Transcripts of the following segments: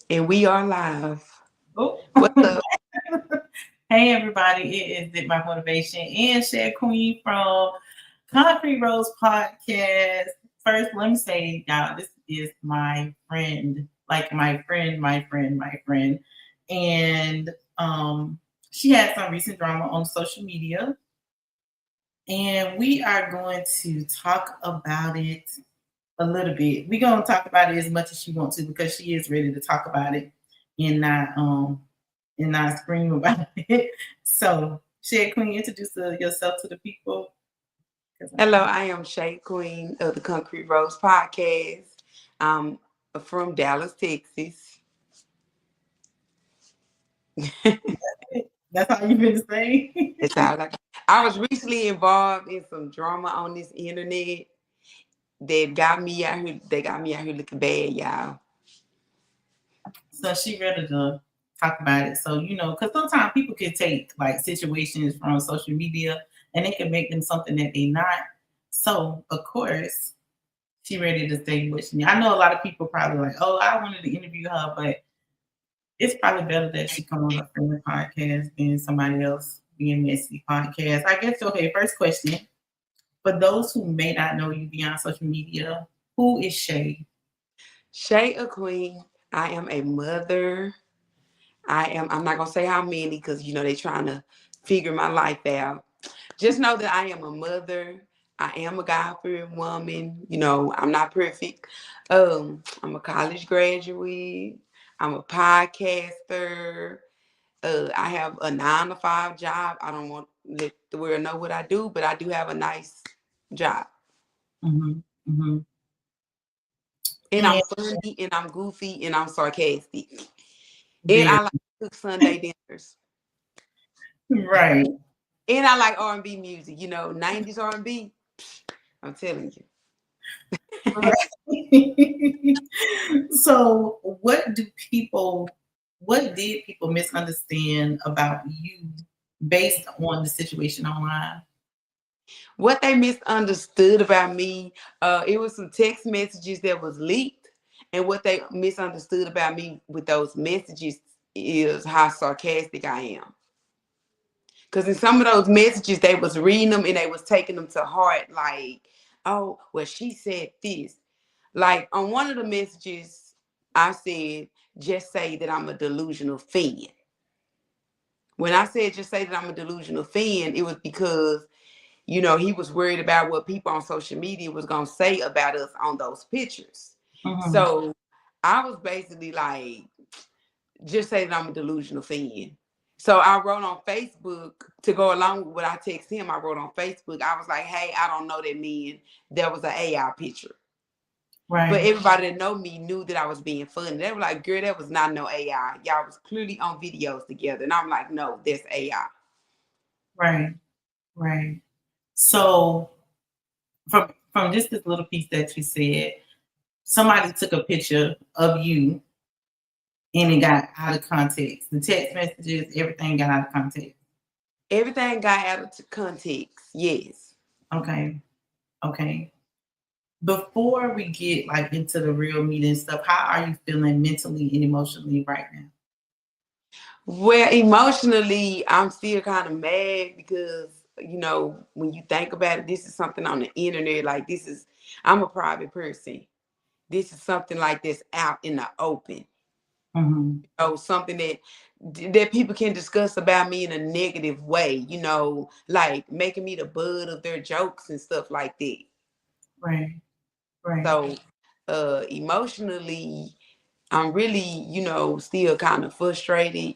And we are live. Oh. What's up? Hey everybody, it is Dip My Motivation and Shay Queen from Concrete Rose Podcast. First, let me say, y'all, this is my friend, like my friend. And she had some recent drama on social media, and we are going to talk about it a little bit. We're gonna talk about it as much as she wants to because she is ready to talk about it and not scream about it. So, Shay, can you introduce yourself to the people? Hello, I am Shay Queen of the Concrete Rose Podcast. I'm from Dallas, Texas. That's all you've been saying. It's all I was recently involved in some drama on this internet that got me out here. They got me out here looking bad, y'all. So she ready to talk about it. So because sometimes people can take like situations from social media and it can make them something that they not. So of course she ready to say what she. I know a lot of people probably like, oh, I wanted to interview her, but it's probably better that she come on a friendly podcast than somebody else being messy podcast. I guess okay, first question. For those who may not know you beyond social media, who is Shay? Shay a Queen. I am a mother. I'm not gonna say how many because they trying to figure my life out. Just know that I am a mother. I am a God-fearing woman. I'm not perfect. I'm a college graduate. I'm a podcaster. I have a 9 to 5 job. I don't want to let the world know what I do, but I do have a nice job. Mm-hmm. Mm-hmm. And And I'm funny, and I'm goofy, and I'm sarcastic. And very I like to cook Sunday dinners. right. And I like R&B music. 90s R&B. I'm telling you. Right. So, what did people misunderstand about you based on the situation online? What they misunderstood about me, it was some text messages that was leaked, and what they misunderstood about me with those messages is how sarcastic I am. Because in some of those messages, they was reading them and they was taking them to heart, like, oh, well, she said this. Like on one of the messages, I said, just say that I'm a delusional fan. When I said just say that I'm a delusional fan, it was because he was worried about what people on social media was going to say about us on those pictures. Mm-hmm. So I was basically like, just say that I'm a delusional fan. So I wrote on Facebook to go along with what I text him. I wrote on Facebook. I was like, hey, I don't know that man. That was an AI picture. But Right. everybody that know me knew that I was being funny. They were like, girl, that was not no AI. Y'all was clearly on videos together. And I'm like, no, that's AI. Right. Right. So, from just this little piece that you said, somebody took a picture of you and it got out of context. The text messages, everything got out of context. Everything got out of context. Yes. Okay. Okay. Before we get like into the real meat and stuff, how are you feeling mentally and emotionally right now? Well, emotionally, I'm still kind of mad because, when you think about it, this is something on the internet. Like, I'm a private person. This is something like this out in the open. Mm-hmm. Something that people can discuss about me in a negative way, like making me the butt of their jokes and stuff like that. Right. Right. So, emotionally, I'm really, still kind of frustrated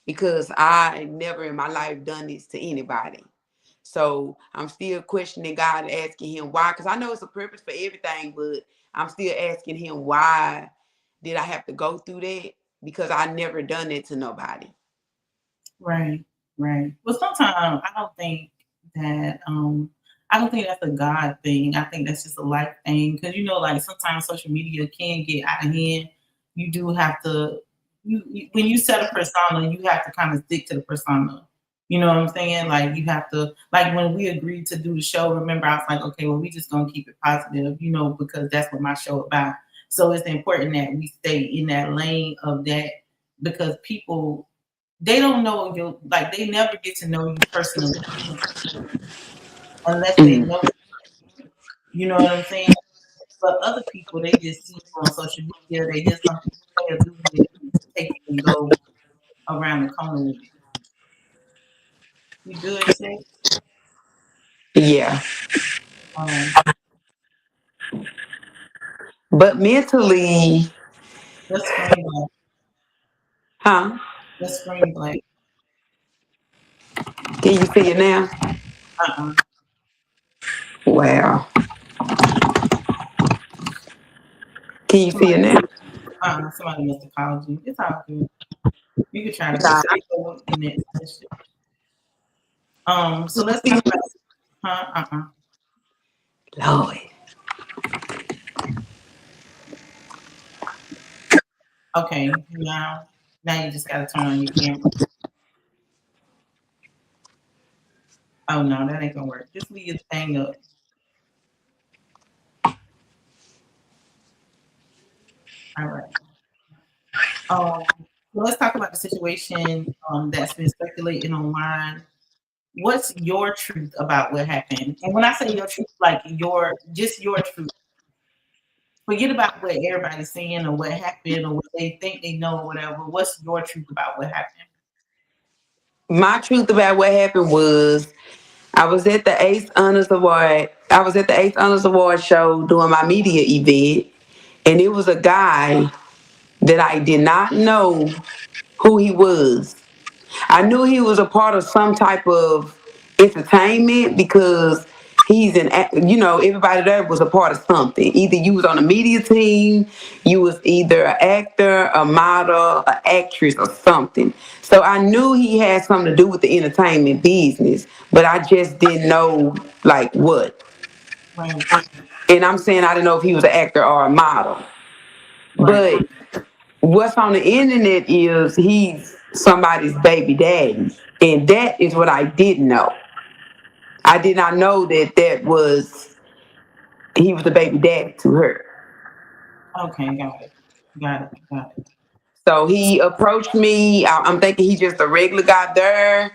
because I never in my life done this to anybody. So I'm still questioning God and asking him why, because I know it's a purpose for everything, but I'm still asking him why did I have to go through that? Because I never done it to nobody. Right. Right. Well, sometimes that I don't think that's a God thing. I think that's just a life thing because like sometimes social media can get out of hand. You do have to when you set a persona, you have to kind of stick to the persona. You know what I'm saying? Like you have to like when we agreed to do the show. Remember, I was like, okay, well, we just gonna keep it positive, because that's what my show about. So it's important that we stay in that lane of that, because people, they don't know you, like they never get to know you personally unless they Mm. know, you know what I'm saying? But other people, they just see you on social media, they hear something you say or do, and they take it and go around the corner with it. You good, Shay? Yeah. Um, But mentally, let's screen black. huh? Let's screen black. Can you see it now? Uh-uh. Wow. Can you see it Somebody, now? somebody must have called you. It's all good. You can try to go Nah. to the next question. So let's talk about, Lord. okay, now you just gotta turn on your camera. Oh no, that ain't gonna work. Just leave your thing up. All right. So let's talk about the situation that's been circulating online. What's your truth about what happened? And when I say your truth, like your truth. Forget about what everybody's saying or what happened or what they think they know or whatever. What's your truth about what happened? My truth about what happened was I was at the Ace Honors Award. I was at the Ace Honors Award show doing my media event, and it was a guy that I did not know who he was. I knew he was a part of some type of entertainment because everybody there was a part of something. Either you was on a media team, you was either an actor, a model, an actress, or something. So I knew he had something to do with the entertainment business, but I just didn't know like what. Right, And I'm saying I didn't know if he was an actor or a model. right. But what's on the internet is he's somebody's baby daddy. And that is what I didn't know. I did not know that he was the baby daddy to her. Okay, got it. Got it. Got it. So he approached me. I'm thinking he's just a regular guy there.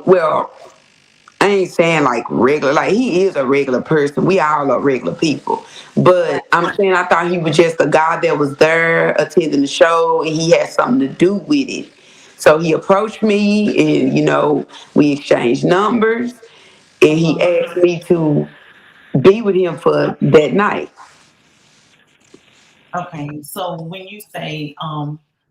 Well, I ain't saying like regular, like he is a regular person. We all are regular people. Right. But I'm saying I thought he was just a guy that was there attending the show and he had something to do with it. So he approached me and, we exchanged numbers and he Mhm. asked me to be with him for that night. Okay, so when you say,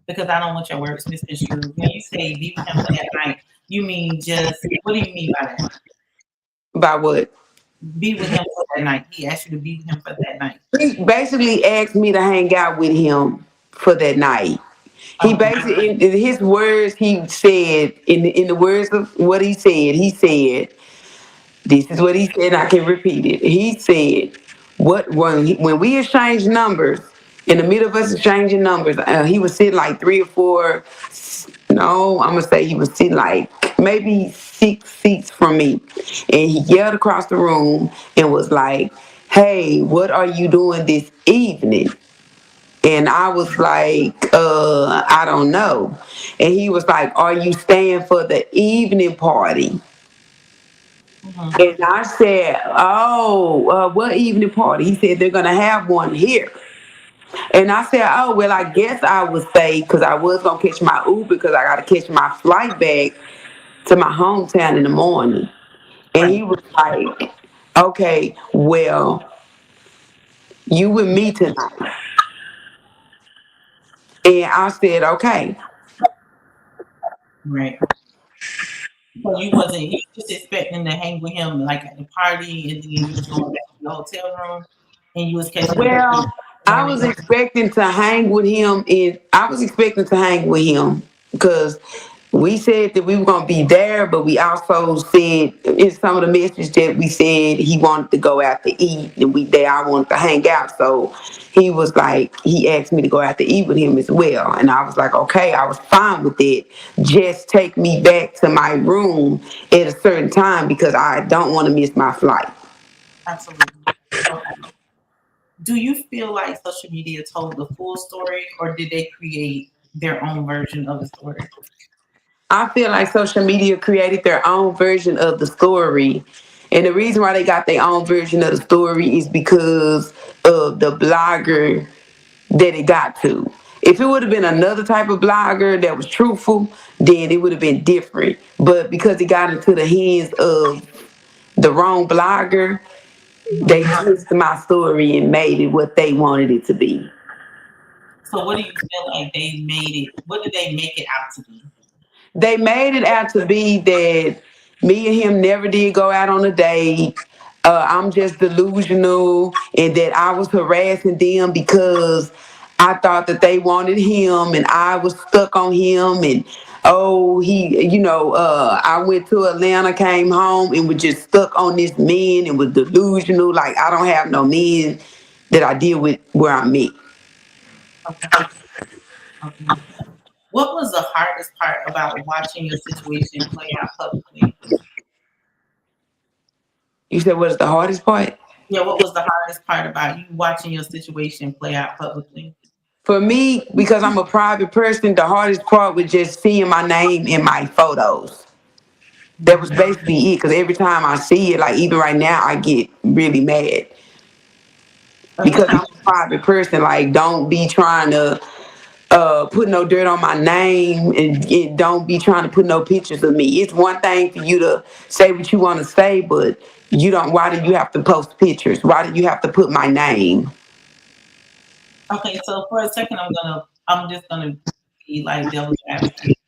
because I don't want your words misconstrued, when you say be with him for that night, you mean just, what do you mean by that? By what? Be with him for that night. He asked you to be with him for that night. He basically asked me to hang out with him for that night. He Okay, basically, in his words, he said, in the words of what he said, this is what he said, I can repeat it. He said, when we exchanged numbers, in the middle of us exchanging numbers, he was sitting like 3 or 4, no, I'm going to say he was sitting like maybe 6 seats from me. And he yelled across the room and was like, hey, what are you doing this evening? And I was like, I don't know. And he was like, are you staying for the evening party? hmm, And I said, oh, what evening party? He said, they're going to have one here. And I said, oh, well, I guess I would stay because I was going to catch my Uber because I got to catch my flight back to my hometown in the morning. And he right. was like, okay, well, you with me tonight. And I said, okay. Right. So you just expecting to hang with him like at the party, and then you was going back to the hotel room, and you was catching the Well, morning. I was expecting to hang with him because we said that we were gonna be there, but we also said in some of the messages that we said he wanted to go out to eat and I wanted to hang out. So he asked me to go out to eat with him as well. And I was like, okay, I was fine with it. Just take me back to my room at a certain time because I don't want to miss my flight. Absolutely. Okay. Do you feel like social media told the full story, or did they create their own version of the story? I feel like social media created their own version of the story. And the reason why they got their own version of the story is because of the blogger that it got to. If it would have been another type of blogger that was truthful, then it would have been different. But because it got into the hands of the wrong blogger, they Mhm. twisted my story and made it what they wanted it to be. So, what do you feel like they made it? What did they make it out to be? They made it out to be that me and him never did go out on a date. I'm just delusional, and that I was harassing them because I thought that they wanted him, and I was stuck on him. And oh, I went to Atlanta, came home, and was just stuck on this man, and was delusional. Like I don't have no men that I deal with where I'm at. Okay. Okay. What was the hardest part about watching your situation play out publicly? You said what is the hardest part? Yeah, what was the hardest part about you watching your situation play out publicly? For me, because I'm a private person, the hardest part was just seeing my name in my photos. That was Mhm. basically it. Because every time I see it, like even right now, I get really mad because Okay. I'm a private person. Like, don't be trying to put no dirt on my name, and don't be trying to put no pictures of me. It's one thing for you to say what you want to say, but you don't. Why do you have to post pictures? Why do you have to put my name? Okay, so for a second, I'm just gonna be like devil's advocate.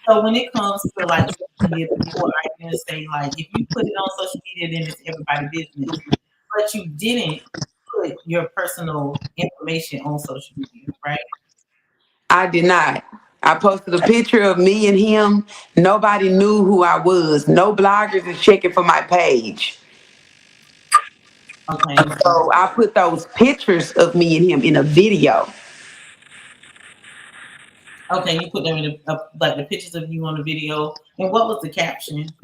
So when it comes to like social media, people are gonna say like, if you put it on social media, then it's everybody's business. But you didn't put your personal information on social media, right? I did not. I posted a picture of me and him. Nobody knew who I was. No bloggers is checking for my page. Okay. So I put those pictures of me and him in a video. Okay, you put them in like the pictures of you on the video. And what was the caption?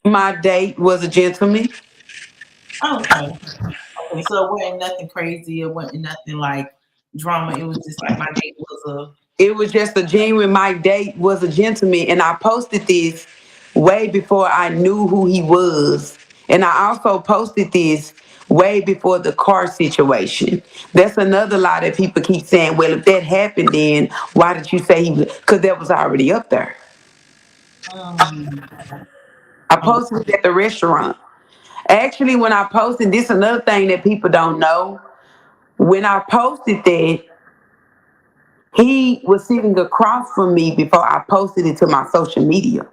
My date was a gentleman. Oh, okay. Okay, so it wasn't nothing crazy. It wasn't nothing like drama. It was just like my date was It was just a genuine, my date was a gentleman. And I posted this way before I knew who he was. And I also posted this way before the car situation. That's another lie that people keep saying, well, if that happened, then why did you say he was? Because that was already up there. a. I Oh, posted it at the restaurant. Actually, when I posted this, another thing that people don't know. When I posted that, he was sitting across from me before I posted it to my social media.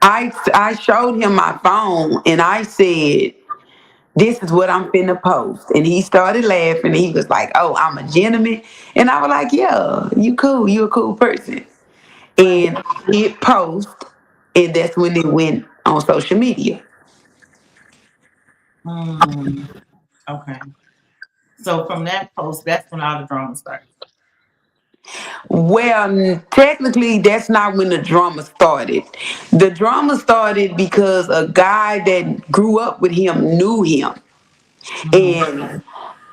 I showed him my phone and I said, "This is what I'm finna post." And he started laughing. He was like, "Oh, I'm a gentleman," and I was like, "Yeah, you cool. You a cool person." right. And it post, and that's when it went on social media. Mm, okay. So from that post, that's when all the drama started. Well, technically, that's not when the drama started. The drama started because a guy that grew up with him knew him. Mhm. And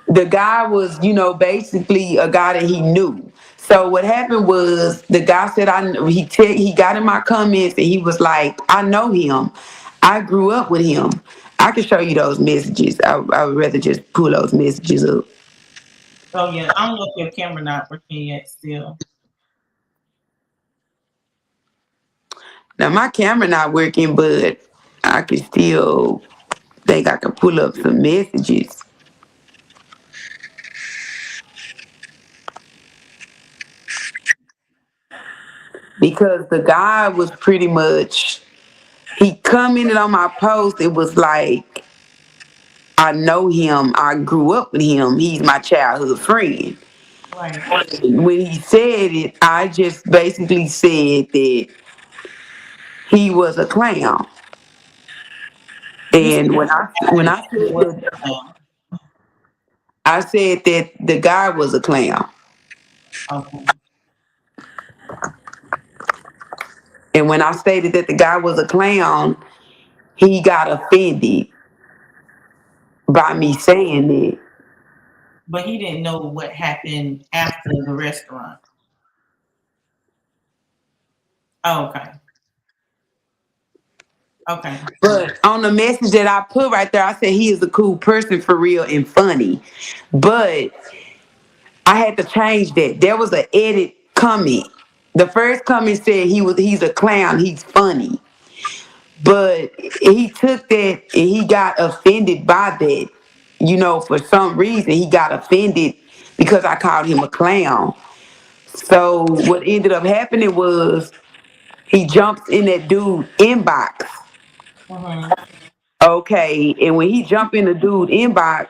the guy was, basically a guy that he knew. So what happened was the guy said, he got in my comments and he was like, "I know him. I grew up with him." I can show you those messages. I would rather just pull those messages up. Oh yeah, I don't know if your camera not working yet. Still. Now my camera not working, but I can still think I can pull up some messages because the guy was pretty much, he commented on my post. It was like, "I know him. I grew up with him. He's my childhood friend." Right. When he said it, I just basically said that he was a clown. You said And when that I it said was that, now. I said that the guy was a clown. Okay. And when I stated that the guy was a clown, he got offended by me saying that. But he didn't know what happened after the restaurant. Oh, okay. Okay. But on the message that I put right there, I said he is a cool person for real and funny. But I had to change that. There was an edit comment. The first comment said he's a clown, he's funny. But he took that and he got offended by that. You know, for some reason he got offended because I called him a clown. So what ended up happening was he jumps in that dude inbox. Mm-hmm. Okay, and when he jumped in the dude inbox,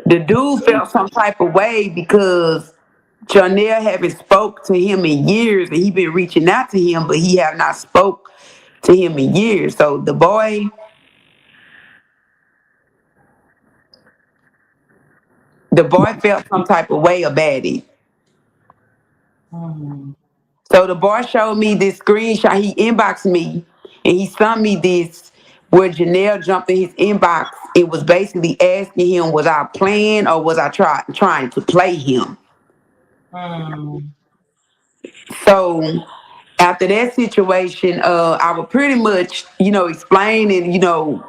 the dude felt some type of way because Janelle haven't spoke to him in years, and he been reaching out to him, but he have not spoke to him in years. So the boy felt some type of way about it. Mm-hmm. So the boy showed me this screenshot. He inboxed me and he sent me this where Janelle jumped in his inbox. It was basically asking him, was I playing or was I trying to play him? Mm-hmm. So after that situation, I was pretty much, explaining,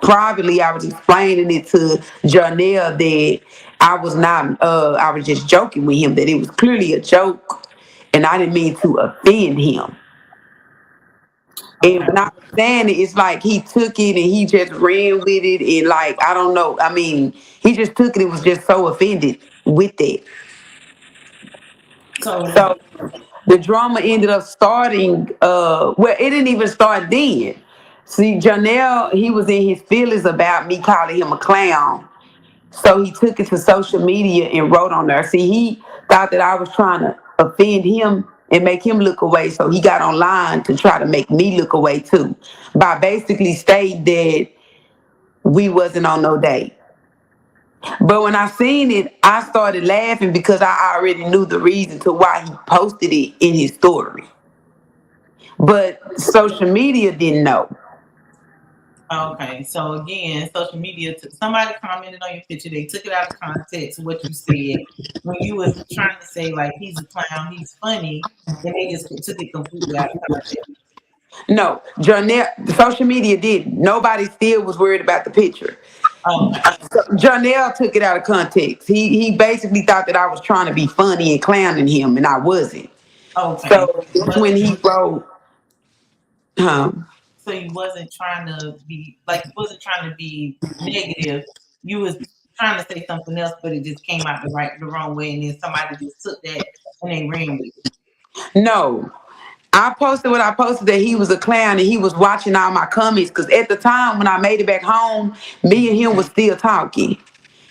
privately, I was explaining it to Janelle that I was not, I was just joking with him, that it was clearly a joke and I didn't mean to offend him. And Okay. when I was saying it, it's like he took it and he just ran with it. And like, I don't know. I mean, he just took it and was just so offended with it. So, So the drama ended up starting, well, it didn't even start then. See, Janelle, he was in his feelings about me calling him a clown. So he took it to social media and wrote on there. See, he thought that I was trying to offend him and make him look away. So he got online to try to make me look away too, by basically stating that we wasn't on no date. But when I seen it, I started laughing because I already knew the reason to why he posted it in his story. But social media didn't know. okay. So again, social media. Somebody commented on your picture. They took it out of context. What you said when you was trying to say like he's a clown, he's funny, and they just took it completely out of context. No, Janelle, social media didn't. Nobody still was worried about the picture. Okay. Janelle took it out of context. He basically thought that I was trying to be funny and clowning him, and I wasn't. Okay. So that's when he wrote, So you wasn't trying to be like you wasn't trying to be negative. You was trying to say something else, but it just came out the wrong way, and then somebody just took that and they ran with it. no. I posted what I posted, that he was a clown and he was watching all my comments, because at the time when I made it back home, me and him was still talking.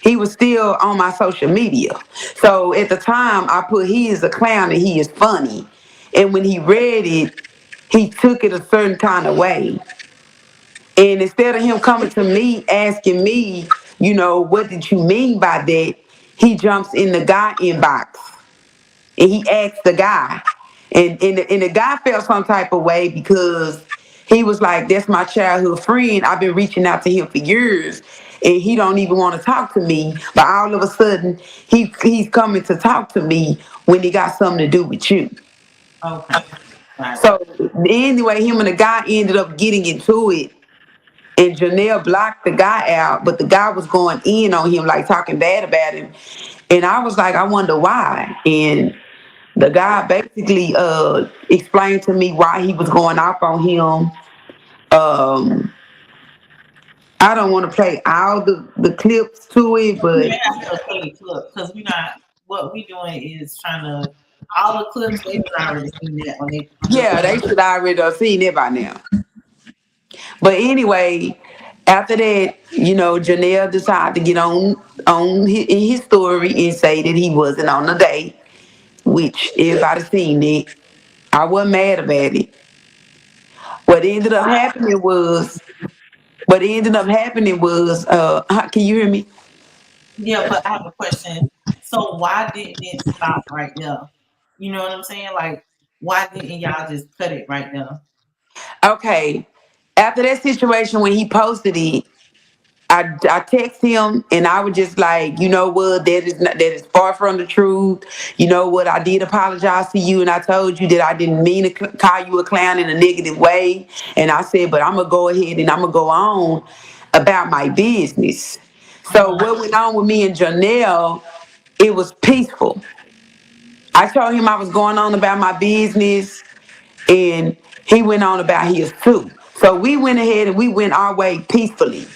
He was still on my social media. So at the time I put he is a clown and he is funny. And when he read it, he took it a certain kind of way. And instead of him coming to me asking me, what did you mean by that? He jumps in the guy inbox and he asked the guy. And the guy felt some type of way because he was like, that's my childhood friend. I've been reaching out to him for years. And he don't even want to talk to me. But all of a sudden, he's coming to talk to me when he got something to do with you. Okay, got it. So anyway, him and the guy ended up getting into it. And Janelle blocked the guy out, but the guy was going in on him, like talking bad about him. And I was like, I wonder why. And the guy basically explained to me why he was going off on him. Um, I don't want to play all the clips to it, You but have to play the clip because we not what we doing is trying to all the clips they should already seen that when they look yeah, they should already have seen it by now. But anyway, after that, Janelle decided to get on in his story and say that he wasn't on a date, which everybody seen it. I wasn't mad about it. What ended up happening was, can you hear me? yeah, but I have a question. So why didn't it stop right there? You know what I'm saying? Like why didn't y'all just cut it right there? Okay. After that situation when he posted it, I text him and I was just like, you know what, that is far from the truth. You know what, I did apologize to you and I told you that I didn't mean to call you a clown in a negative way. And I said, but I'm gonna go ahead and I'm gonna go on about my business. So Uh-huh. what went on with me and Janelle, it was peaceful. I told him I was going on about my business and he went on about his too. So we went ahead and we went our way peacefully.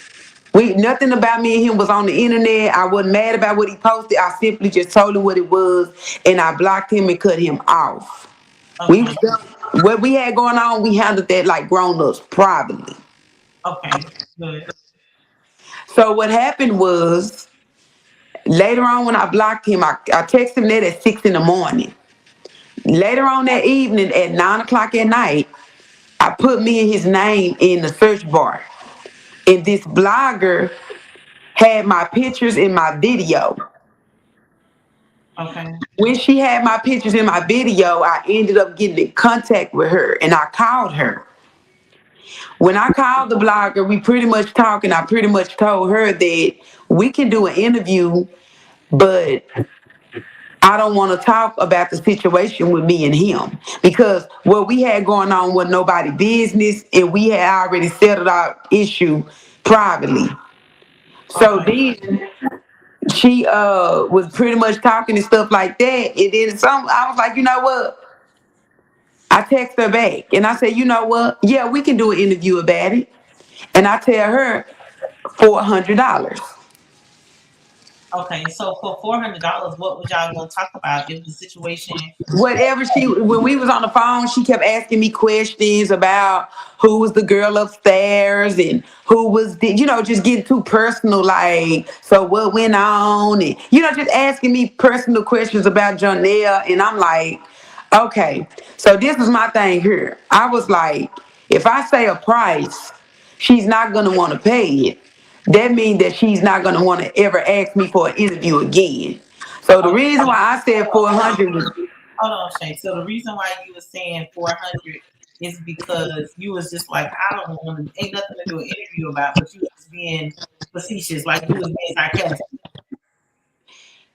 We nothing about me and him was on the internet. I wasn't mad about what he posted. I simply just told him what it was, and I blocked him and cut him off. We Okay. what we had going on, we handled that like grown ups privately. Okay. Good. So what happened was later on when I blocked him, I texted him that at 6 in the morning. Later on that evening at 9 o'clock at night, I put me and his name in the search bar, and this blogger had my pictures in my video. Okay. When she had my pictures in my video, I ended up getting in contact with her and I called her. When I called the blogger, we pretty much talked and I pretty much told her that we can do an interview, but I don't want to talk about the situation with me and him because what we had going on was nobody business and we had already settled our issue privately. So Okay. then she was pretty much talking and stuff like that. And then I was like, you know what? I text her back and I said, you know what? Yeah, we can do an interview about it. And I tell her $400. Okay. So for $400, what would y'all gonna talk about if the situation? Whatever when we was on the phone, she kept asking me questions about who was the girl upstairs and who was the, just getting too personal, like, so what went on, and just asking me personal questions about Jonelle. And I'm like, okay, so this is my thing here. I was like, if I say a price, she's not gonna want to pay it. That means that she's not gonna want to ever ask me for an interview again. So the Okay. reason why I said Hold on. 400 was Hold on, Shay. So the reason why you were saying 400 is because you was just like, I don't want to, ain't nothing to do an interview about, but you was being facetious, like you was being sarcastic.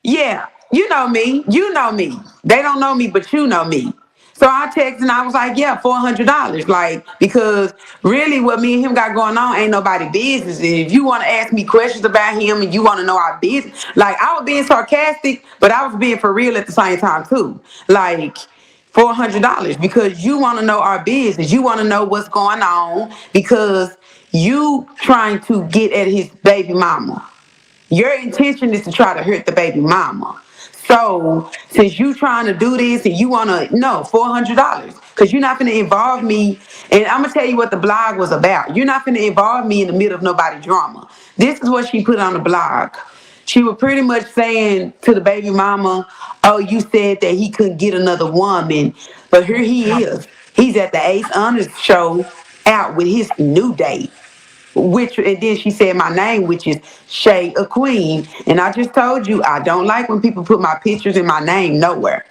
yeah, you know me. You know me. They don't know me, but you know me. So I texted and I was like, yeah, $400. Like, because really what me and him got going on ain't nobody business. And if you want to ask me questions about him and you want to know our business, like I was being sarcastic, but I was being for real at the same time too. Like, $400 because you want to know our business. You want to know what's going on because you trying to get at his baby mama. Your intention is to try to hurt the baby mama. So since you trying to do this and you wanna no $400, because you're not gonna involve me, and I'm gonna tell you what the blog was about. You're not gonna involve me in the middle of nobody drama. This is what she put on the blog. She was pretty much saying to the baby mama, "Oh, you said that he couldn't get another woman, but here he is. He's at the Ace Honors show out with his new date." Which and then she said my name, which is Shay a Queen. And I just told you I don't like when people put my pictures and my name nowhere.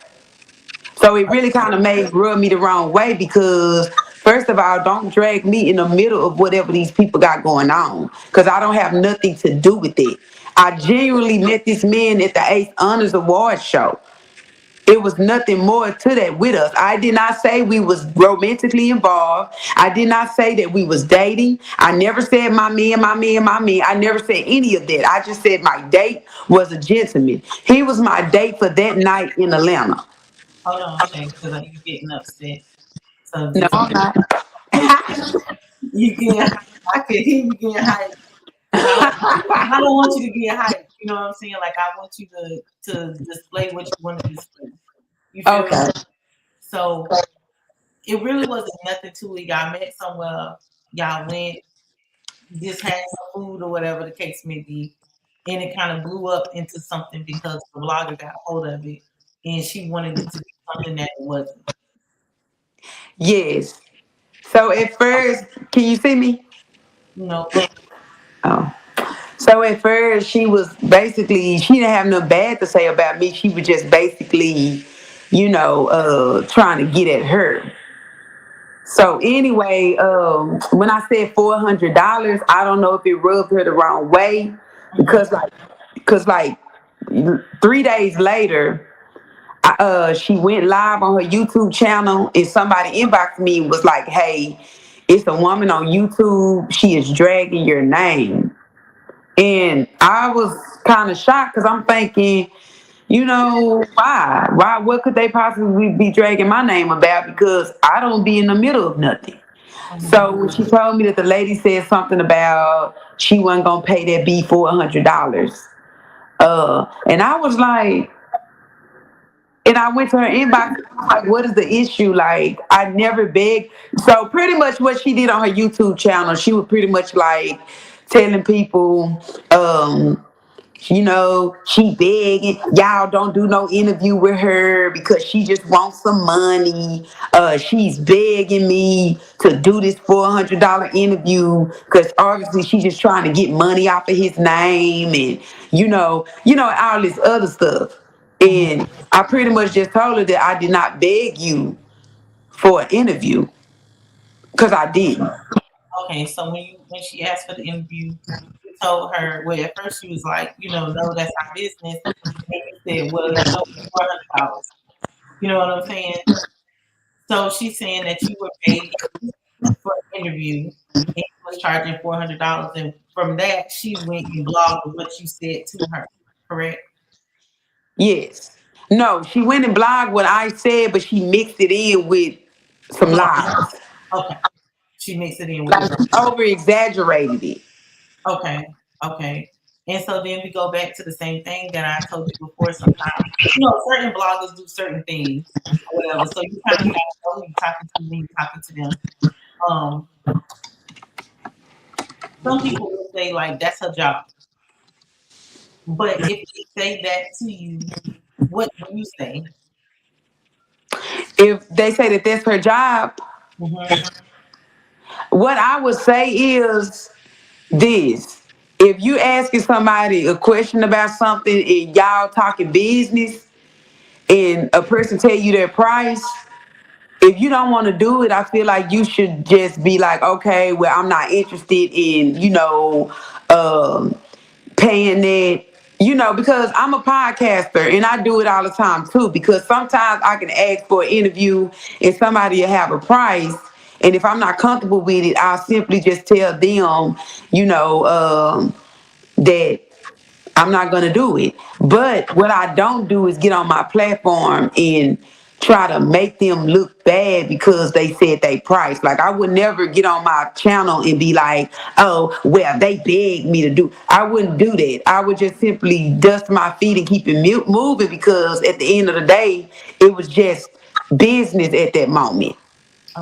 So it really kind of made rub me the wrong way because first of all, don't drag me in the middle of whatever these people got going on. Cause I don't have nothing to do with it. I genuinely met this man at the Ace Honors Award show. It was nothing more to that with us. I did not say we was romantically involved. I did not say that we was dating. I never said my man, my man, my man. I never said any of that. I just said my date was a gentleman. He was my date for that night in Atlanta. Hold on, Shay, because you getting upset. So No, just I'm not. you get, I can hear you getting hyped, and I don't want you to get hyped. You know what I'm saying? Like I want you to display what you want to display. You feel me? Okay. So it really wasn't nothing to it. Y'all met somewhere, y'all went, just had some food or whatever the case may be, and it kind of blew up into something because the blogger got hold of it and she wanted it to be something that it wasn't. Yes. So at first, can you see me? No, Oh. So at first, she was basically, she didn't have nothing bad to say about me. She was just basically, trying to get at her. So anyway, when I said $400, I don't know if it rubbed her the wrong way Mhm. because like 3 days later, she went live on her YouTube channel and somebody inboxed me and was like, "Hey, it's a woman on YouTube. She is dragging your name." And I was kind of shocked because I'm thinking, why? Why? What could they possibly be dragging my name about? Because I don't be in the middle of nothing. Mhm. So when she told me that the lady said something about she wasn't gonna pay that B $400, and I was like, and I went to her inbox. And I was like, "What is the issue?" Like, I never begged. So pretty much what she did on her YouTube channel, she was pretty much like telling people, she begging y'all don't do no interview with her because she just wants some money. She's begging me to do this $400 interview because obviously she's just trying to get money off of his name and all this other stuff. Mhm. And I pretty much just told her that I did not beg you for an interview because I didn't. Okay, so when she asked for the interview, you told her, well, at first she was like, no, that's our business. And you said, well, $400. You know what I'm saying? So she's saying that you were paid for an interview and you was charging $400, and from that she went and blogged what you said to her. Correct? Yes. No, she went and blogged what I said, but she mixed it in with some Like, lies. okay, she mixed it in with Like this. she over exaggerated it. Okay, okay. And so then we go back to the same thing that I told you before. Sometimes, certain bloggers do certain things or whatever. So you kind of got to know who you're talking to when you're talking to them. Um, some people will say like that's her job, but if they say that to you, what do you say? If they say that that's her job, Hmm. what I would say is this. If you asking somebody a question about something and y'all talking business and a person tell you their price, if you don't want to do it, I feel like you should just be like, okay, well, I'm not interested in, um, paying that, because I'm a podcaster and I do it all the time too. Because sometimes I can ask for an interview and somebody will have a price. And if I'm not comfortable with it, I'll simply just tell them, that I'm not gonna do it. But what I don't do is get on my platform and try to make them look bad because they said they price. Like I would never get on my channel and be like, "Oh, well, they begged me to do." I wouldn't do that. I would just simply dust my feet and keep it moving because at the end of the day, it was just business at that moment.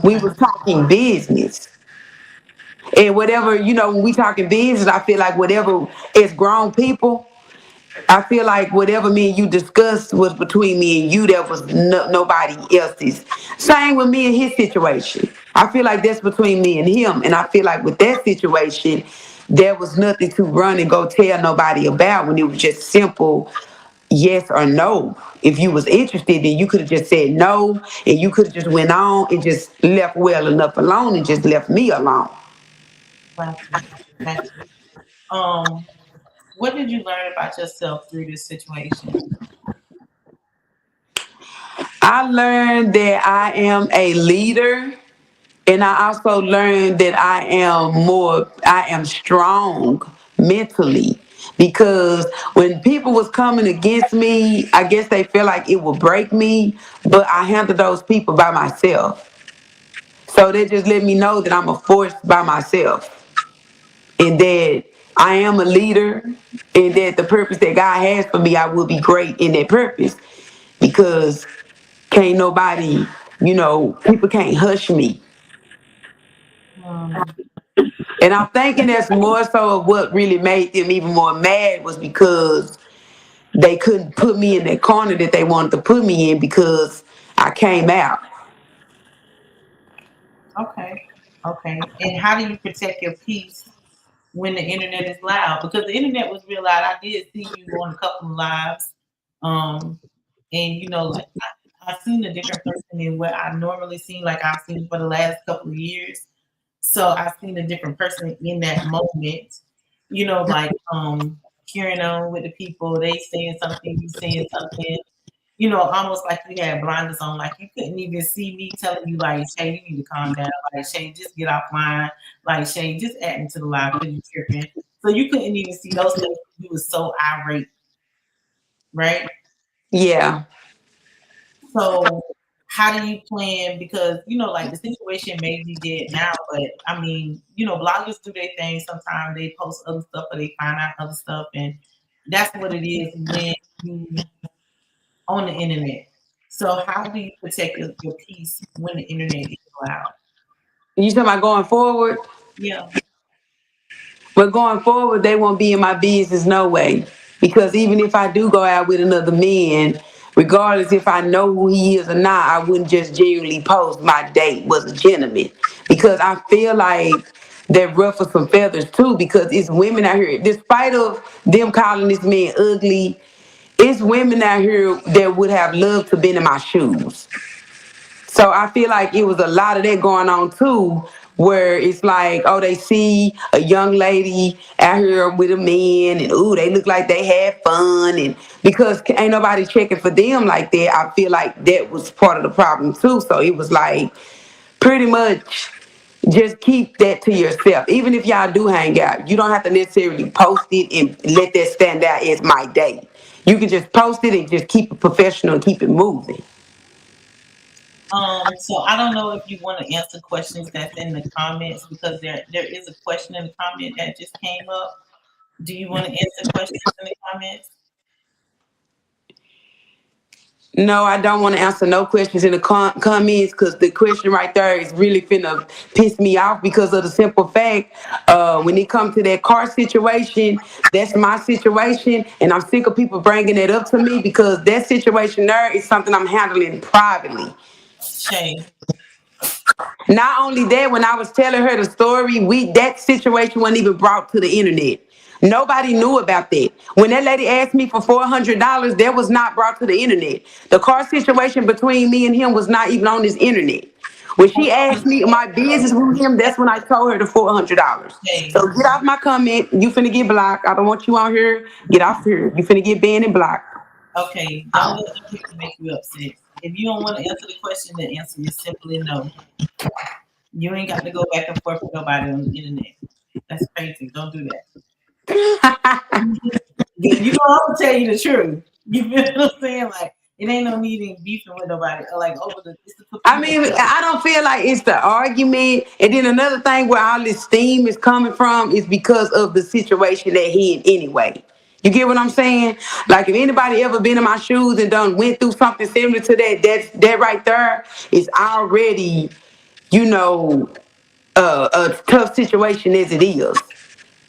We Okay. was talking business. And whatever, when we talking business, I feel like whatever as grown people, I feel like whatever me and you discussed was between me and you. That was nobody else's. Same with me and his situation. I feel like that's between me and him. And I feel like with that situation, there was nothing to run and go tell nobody about when it was just simple yes or no. If you was interested, then you could have just said no, and you could have just went on and just left well enough alone and just left me alone. Got you. Got you. What did you learn about yourself through this situation? I learned that I am a leader. And I also learned that I am strong mentally because when people was coming against me, I guess they felt like it would break me, but I handled those people by myself. So they just let me know that I'm a force by myself and that I am a leader and that the purpose that God has for me, I will be great in that purpose because can't nobody, people can't hush me. Um, And I'm thinking that's more so of what really made them even more mad was because they couldn't put me in that corner that they wanted to put me in because I came out. okay. Okay. And how do you protect your peace when the internet is loud? Because the internet was real loud. I did see you on a couple of lives. Um, and like I've seen a different person than what I normally see, like I've seen for the last couple of years. So I've seen a different person in that moment, like carrying on with the people, they saying something, you saying something, almost like you had blinders on, like you couldn't even see me telling you, like, Shay, you need to calm down, like, Shay, just get offline, like, Shay, just adding to the lie because you tripping. So you couldn't even see those things. You was so irate, right? Yeah. So how do you plan? Because like the situation may be dead now, but I mean, bloggers do their thing. Sometimes they post other stuff or they find out other stuff, and that's what it is when you on the internet. So how do you protect your peace when the internet is loud? You talking about going forward? Yeah, But going forward, they won't be in my business no way. Because even if I do go out with another man, regardless if I know who he is or not, I wouldn't just genuinely post my date was a gentleman. Because I feel like they're ruffle some feathers too. Because it's women out here, despite of them calling this man ugly, it's women out here that would have loved to been in my shoes. So I feel like it was a lot of that going on too, where it's like, oh, they see a young lady out here with a man, and ooh, they look like they had fun, and because ain't nobody checking for them like that, I feel like that was part of the problem too. So it was like pretty much just keep that to yourself. Even if y'all do hang out, you don't have to necessarily post it and let that stand out as my date. You can just post it and just keep it professional and keep it moving. so I don't know if you want to answer questions that's in the comments because there is a question in the comment that just came up. Do you want to answer questions in the comments? No, I don't want to answer no questions in the comments because the question right there is really finna piss me off because of the simple fact when it comes to that car situation, that's my situation, and I'm sick of people bringing it up to me because that situation there is something I'm handling privately. Shay. Not only that, when I was telling her the story, we that situation wasn't even brought to the internet. Nobody knew about that. When that lady asked me for $400, that was not brought to the internet. The car situation between me and him was not even on this internet. When she asked me my business with him, that's when I told her the $400. Shay. So get off my comment. You finna get blocked. I don't want you on here. Get off here. You finna get banned and blocked. Okay, don't let them people make you upset. If you don't want to answer the question, the answer is simply no. You ain't got to go back and forth with nobody on the internet. That's crazy. Don't do that. You know, I'm gonna tell you the truth. You feel what I'm saying? Like it ain't no need in beefing with nobody or like over the just to put I people. mean, I don't feel like it's the argument. And then another thing where all this steam is coming from is because of the situation that he in anyway. You get what I'm saying? Like if anybody ever been in my shoes and done went through something similar to that, that right there is already, you know, a tough situation as it is.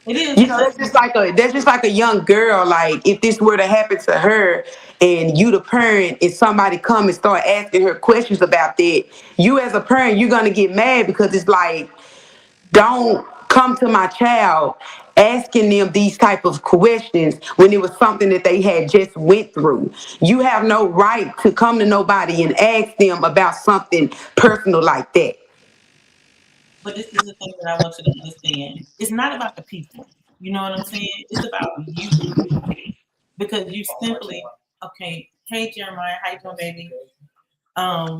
It is You know, tough. that's just like a young girl. Like if this were to happen to her, and you the parent, and somebody come and start asking her questions about that, you as a parent, you're gonna get mad because it's like, don't come to my child asking them these type of questions when it was something that they had just went through. You have no right to come to nobody and ask them about something personal like that. But this is the thing that I want you to understand. It's not about the people. You know what I'm saying? It's about you because you simply okay. Hey Jeremiah, how you doing, baby? Um,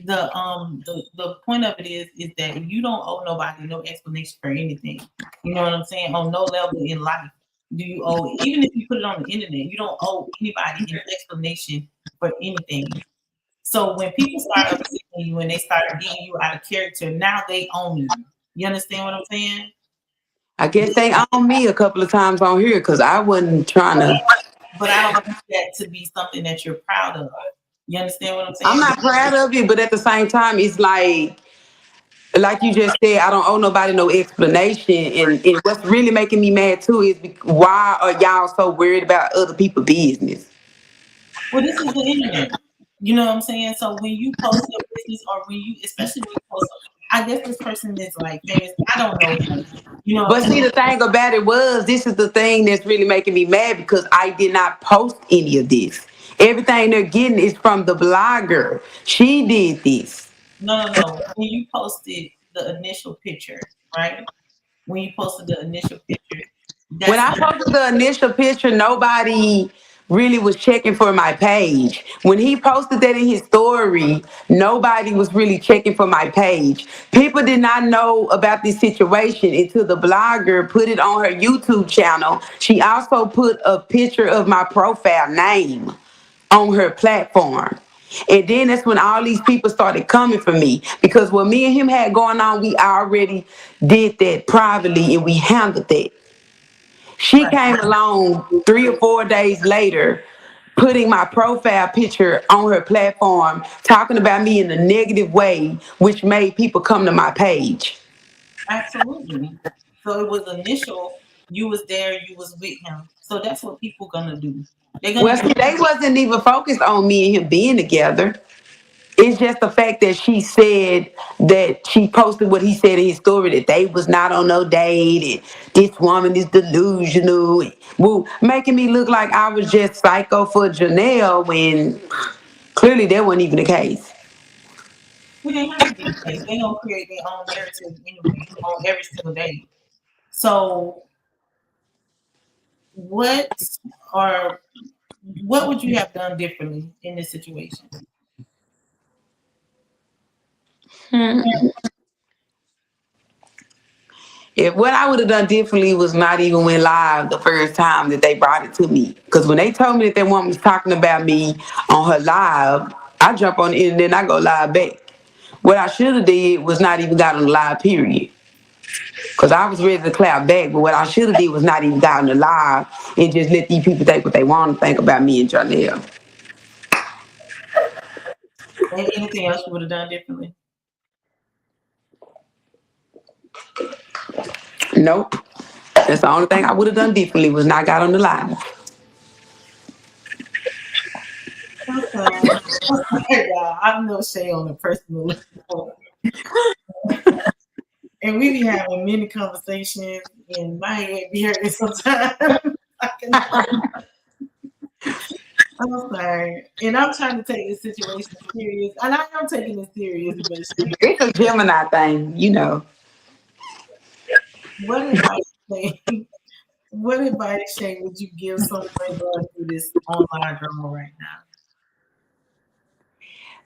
the point of it is that you don't owe nobody no explanation for anything. You know what I'm saying? On no level in life do you owe, even if you put it on the internet, you don't owe anybody an explanation for anything. So when people start upsetting you and they start getting you out of character, now they own you. You understand what I'm saying? I guess they own me a couple of times on here because I wasn't trying to. But I don't want that to be something that you're proud of. You understand what I'm I'm saying? not proud of it, but at the same time, it's like you just said, I don't owe nobody no explanation. And what's really making me mad too is why are y'all so worried about other people's business? Well, this is the internet. You know what I'm saying? So when you post your business or when you, especially when you post, I guess this person is like famous. I don't know him. You know what I'm But see, saying? the thing about it was, this is the thing that's really making me mad because I did not post any of this. Everything they're getting is from the blogger. She did this. No. When you posted the initial picture, right? When you posted the initial picture, When that's I when. posted the initial picture, nobody really was checking for my page. When he posted that in his story, nobody was really checking for my page. People did not know about this situation until the blogger put it on her YouTube channel. She also put a picture of my profile name on her platform. And then that's when all these people started coming for me because what me and him had going on, we already did that privately and we handled that. She Right. came along 3 or 4 days later, putting my profile picture on her platform, talking about me in a negative way, which made people come to my page. Absolutely. So it was initial. You was there. You was with him. So that's what people gonna do. They're Well, gonna see, use. they wasn't even focused on me and him being together. It's just the fact that she said that she posted what he said in his story that they was not on no date and this woman is delusional. Well, making me look like I was just psycho for Janelle when clearly that wasn't even the case. It ain't have to be the case. They gonna create their own narrative anyway on every single day. So what are what would you have done differently in this situation? If what I would have done differently was not even went live the first time that they brought it to me. Because when they told me that that woman was talking about me on her live, I jump on the internet and I go live back. What I should have did was not even got on the live period. Because I was ready to clap back, but what I should have did was not even got on the live and just let these people think what they want to think about me and Janelle. And anything else you would have done differently? Nope. That's the only thing I would have done differently was not got on the live. Okay. Yeah, I know Shay on a personal level. And we be having many conversations and my head be hurting sometimes. I can, I'm sorry. And I'm trying to take this situation serious. And I am taking it serious, but Shay, It's a Gemini thing, you know. what advice Shay, what advice, Shay, would you give someone going through this online drama right now?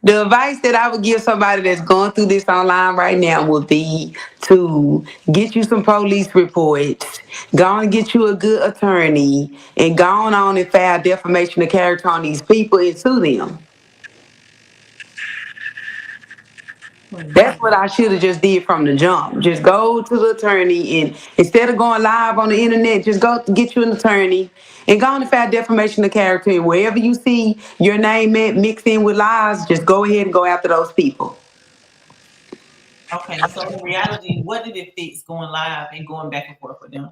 The advice that I would give somebody that's going through this online right now would be to get you some police reports, go on and get you a good attorney, and go on and file defamation of character on these people and sue them. That's Hmm. what I should have just did from the jump. Just go to the attorney and instead of going live on the internet, just go to get you an attorney and go on and file defamation of character. And wherever you see your name mixed in with lies, just go ahead and go after those people. Okay, so in reality, what did it fix going live and going back and forth with them?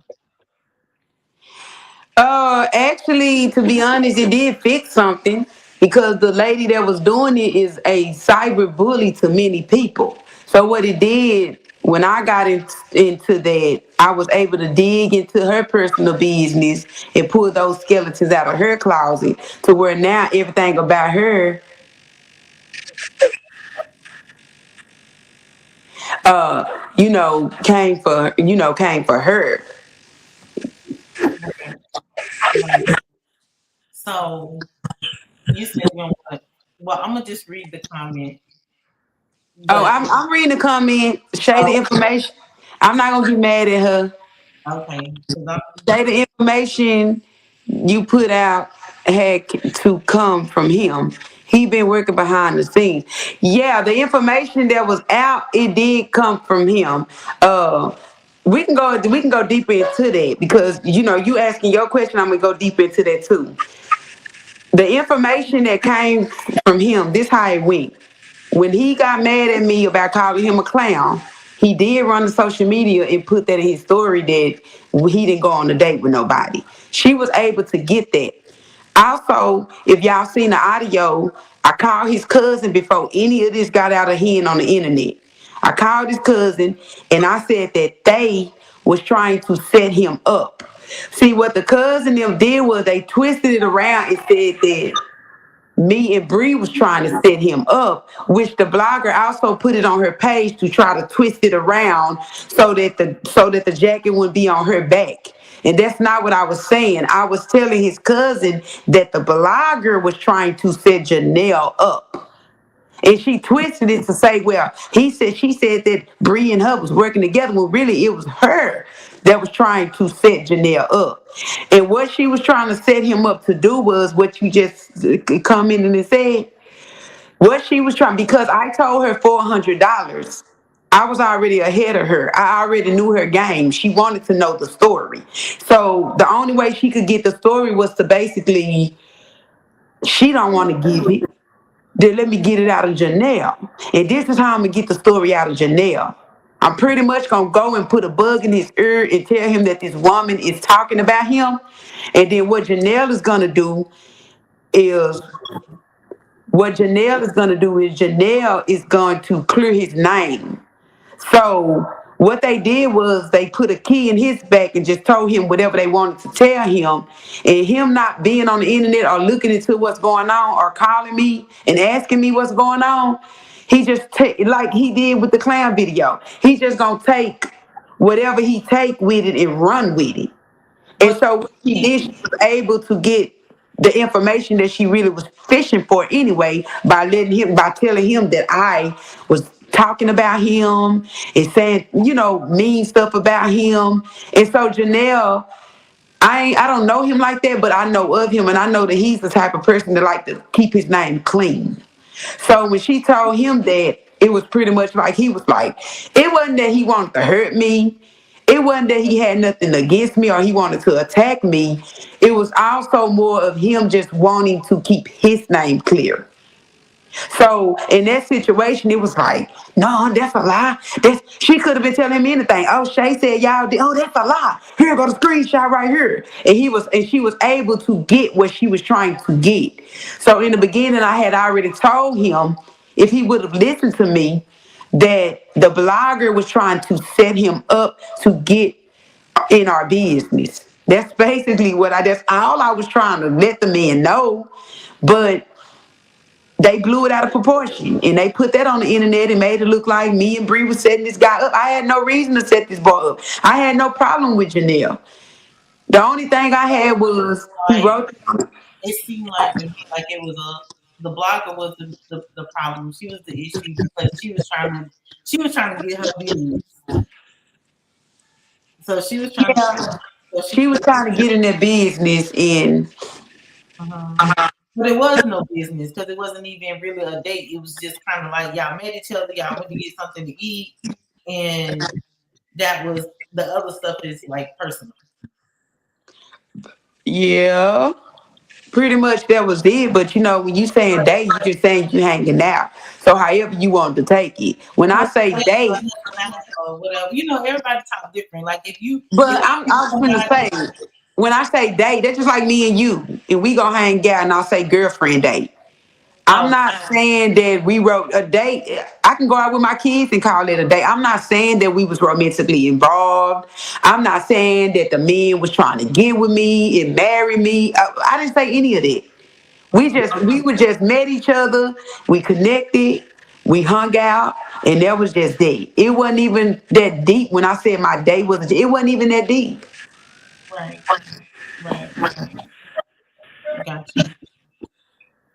Actually, to be honest, it did fix something because the lady that was doing it is a cyber bully to many people. So what it did when I got into that, I was able to dig into her personal business and pull those skeletons out of her closet to where now everything about her, uh, came for her. Right. Right. So you said you don't want. Well, I'm gonna just read the comment, Oh, but I'm reading the comment, share the information. I'm not gonna get mad at her. okay, because Say the information you put out had to come from him. He been working behind the scenes. Yeah, the information that was out, it did come from him. We can go deeper into that because you asking your question, I'm gonna go deeper into that too. The information that came from him, this how it went. When he got mad at me about calling him a clown, he did run the social media and put that in his story that he didn't go on a date with nobody. She was able to get that. Also, if y'all seen the audio, I called his cousin before any of this got out of hand on the internet. I called his cousin and I said that they was trying to set him up. See what the cousin them did was they twisted it around and said that. me and Bree was trying to set him up, which the blogger also put it on her page to try to twist it around so that the jacket would be on her back. And that's not what I was saying. I was telling his cousin that the blogger was trying to set Janelle up. And she twisted it to say, well, she said that Bree and her was working together. Well, really, it was her that was trying to set Janelle up. And what she was trying to set him up to do was what you just commented and said. What she was trying, because I told her $400. I was already ahead of her. I already knew her game. She wanted to know the story. So the only way she could get the story was to basically, she don't want to give it. Then let me get it out of Janelle. And this is how I'm gonna get the story out of Janelle. I'm pretty much gonna go and put a bug in his ear and tell him that this woman is talking about him. And then is Janelle is going to clear his name. So what they did was they put a key in his back and just told him whatever they wanted to tell him. And him not being on the internet or looking into what's going on or calling me and asking me what's going on, he just like he did with the clown video. He's just gonna take whatever he take with it and run with it. And But so what she did, she was able to get the information that she really was fishing for anyway by telling him that I was talking about him and saying, mean stuff about him. And so Janelle, I don't know him like that, but I know of him and I know that he's the type of person that like to keep his name clean. So when she told him that, it was pretty much like he was like, it wasn't that he wanted to hurt me. It wasn't that he had nothing against me or he wanted to attack me. It was also more of him just wanting to keep his name clear. So in that situation, it was like, no, that's a lie. She could have been telling him anything. Oh, Shay said y'all did. Oh, that's a lie. Here go the screenshot right here. And she was able to get what she was trying to get. So in the beginning, I had already told him if he would have listened to me that the blogger was trying to set him up to get in our business. That's all I was trying to let the men know. But they blew it out of proportion and they put that on the internet and made it look like me and Bree was setting this guy up. I had no reason to set this boy up. I had no problem with Janelle. The only thing I had was he like wrote. it seemed like to me like it was the blogger was the problem. She was the issue because she was trying to get her views. So she was trying to Yeah, so she she was trying to get in that business and uh but it was no business because it wasn't even really a date. It was just kind of like y'all met each other, y'all went to get something to eat, and that was the other stuff is like personal. yeah, pretty much that was it. But when you saying date, you just saying you hanging out. So however you want to take it. When I Well, say yeah, date, or whatever. Everybody talk different. Like if but you I meet was gonna somebody, say when I say date, that's just like me and you, and we gonna hang out, and I'll say girlfriend date. I'm oh, not saying that we wrote a date. I can go out with my kids and call it a date. I'm not saying that we was romantically involved. I'm not saying that the man was trying to get with me and marry me. I didn't say any of that. We met each other. We connected. We hung out, and that was just that. It wasn't even that deep. When I said my date was, it wasn't even that deep. right, right, got you.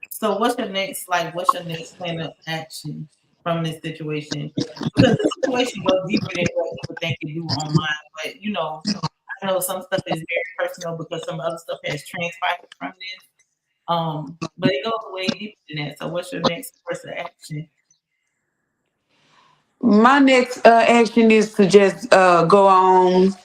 So what's your next plan of action from this situation? Because the situation goes deeper than what you would think you do online. But I know some stuff is very personal because some other stuff has transpired from this. But it goes way deeper than that. So what's your next course of action? My next action is to just go on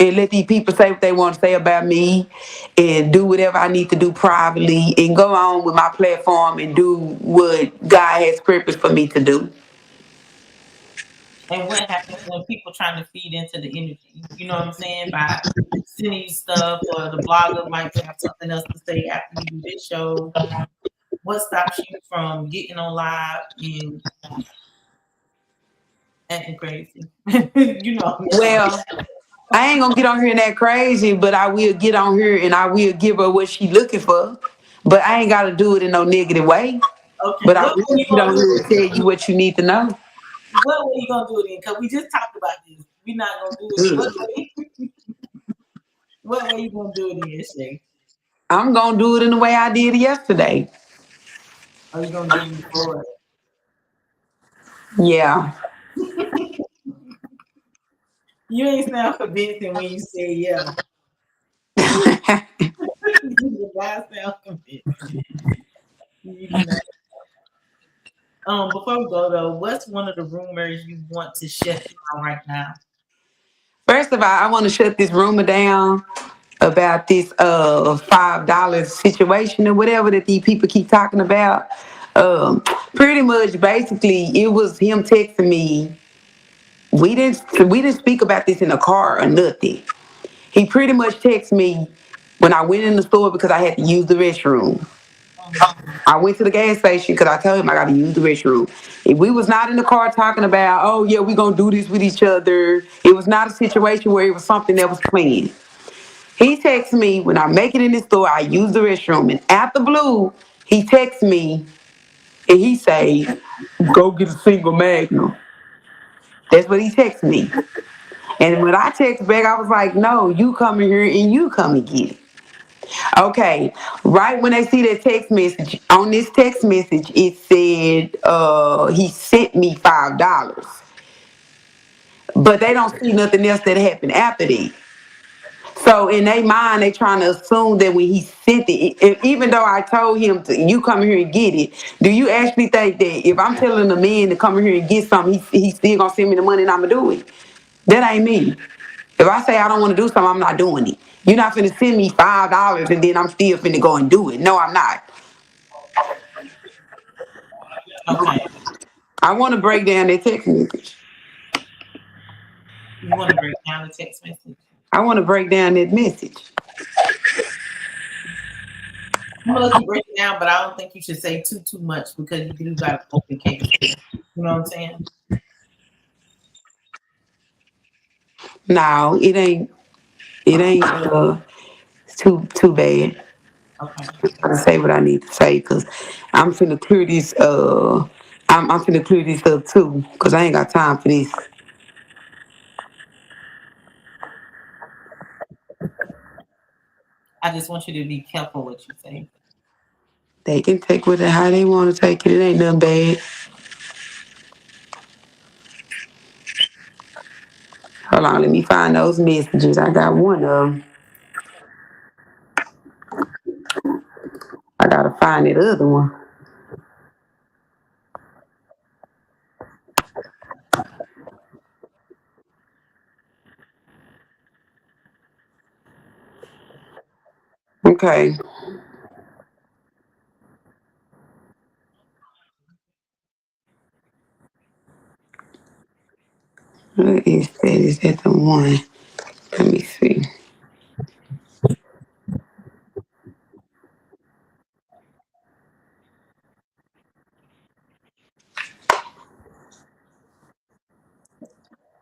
and let these people say what they want to say about me and do whatever I need to do privately and go on with my platform and do what God has purpose for me to do. And what happens when people trying to feed into the energy? You know what I'm saying? By sending you stuff or the blogger might have something else to say after you do this show. What stops you from getting on live and acting crazy? Well, I ain't gonna get on here and act crazy, but I will get on here and I will give her what she looking for. but I ain't gotta do it in no negative way. Okay, But I what were really you get gonna on do here and it tell you in? what you need to know. What were you gonna do it in? Because we just talked about this. We're not gonna do it. Mm. What were you gonna do it in, Shay? I'm gonna do it in the way I did it yesterday. Are you gonna do it before? Yeah. You ain't sound convincing when you say yeah. You did not sound convincing. You did not. Before we go though, what's one of the rumors you want to shut down right now? First of all, I want to shut this rumor down about this $5 situation or whatever that these people keep talking about. Um, Pretty much, basically, it was him texting me. We didn't speak about this in the car or nothing. He pretty much texted me when I went in the store because I had to use the restroom. Mhm. I went to the gas station because I told him I got to use the restroom. If we was not in the car talking about, oh yeah, we gonna do this with each other. It was not a situation where it was something that was planned. He texts me when I make it in the store. I use the restroom, and out the blue, he texts me and he say, "Go get a single magnum." That's what he texts me. And when I text back, I was like, "No, you come in here and you come and get it." Okay, right when they see that text message, on this text message, it said he sent me $5. But they don't see nothing else that happened after that. So in their mind, they trying to assume that when he sent it, even though I told him to, you come here and get it, do you actually think that if I'm telling a man to come here and get something, he's still gonna send me the money and I'm gonna do it? That ain't me. If I say I don't want to do something, I'm not doing it. You're not finna send me $5 and then I'm still finna go and do it. No, I'm not. Okay, I want to break down that text message. you want to break down the text message? I want to break down that message. I'm gonna let you break it down, but I don't think you should say too much because you do got an open case there. You know what I'm saying? No, it ain't. It ain't too bad. Okay. I can say what I need to say because I'm finna clear this. I'm finna clear this up too because I ain't got time for this. I just want you to be careful what you say. They can take with it how they want to take it. It ain't nothing bad. Hold on, let me find those messages. I got one of them. I gotta find that other one. Okay. What is that? Is that the one? Let me see.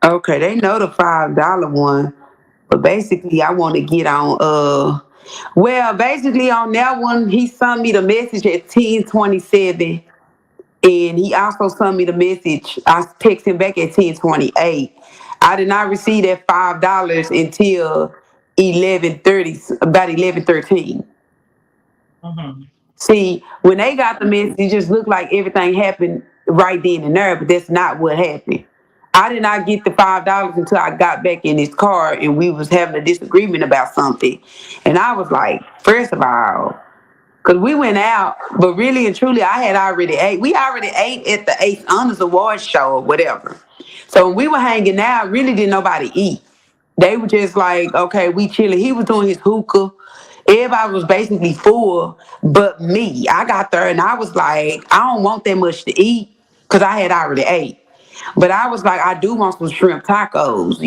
Okay, they know the $5 one, but basically I want to get on well, basically on that one, he sent me the message at 10:27, and he also sent me the message. I text him back at 10:28. I did not receive that $5 until 11:30, about 11:13. Hmm. See, when they got the message, it just looked like everything happened right then and there, but that's not what happened. I did not get the $5 until I got back in his car and we was having a disagreement about something. And I was like, first of all, because we went out, but really and truly, I had already ate. We already ate at the Ace Honors Awards show or whatever. So when we were hanging out, really didn't nobody eat. They were just like, okay, we chilling. He was doing his hookah. Everybody was basically full, but me. I got there and I was like, I don't want that much to eat because I had already ate. But I was like, I do want some shrimp tacos,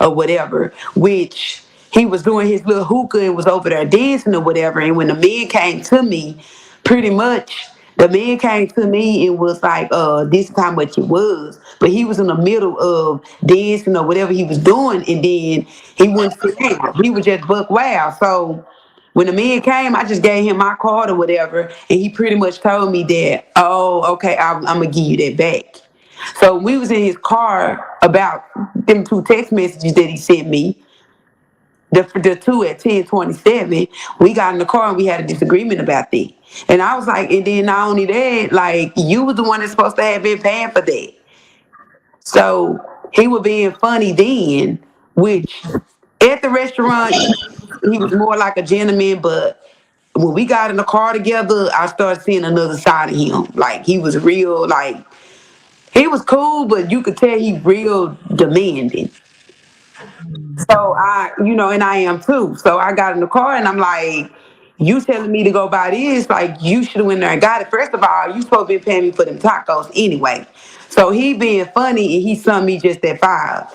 or whatever, which he was doing his little hookah and was over there dancing or whatever. And when the men came to me, pretty much the man came to me and was like, this is how much it was. But he was in the middle of dancing or whatever he was doing, and then he wouldn't sit down. He was just buck wild. So When the man came, I just gave him my card or whatever, and he pretty much told me that, oh, okay, I'm gonna give you that back. So we was in his car about them two text messages that he sent me, the two at 10:27. We got in the car and we had a disagreement about that. And I was like, and then not only that, like you was the one that's supposed to have been paying for that. So he was being funny then, which at the restaurant he was more like a gentleman, but when we got in the car together, I started seeing another side of him. Like he was real, like he was cool, but you could tell he real demanding. So and I am too. So I got in the car and I'm like, you telling me to go buy this, like you should have went there and got it. First of all, you supposed to be paying me for them tacos anyway. So he being funny and he sent me just at 5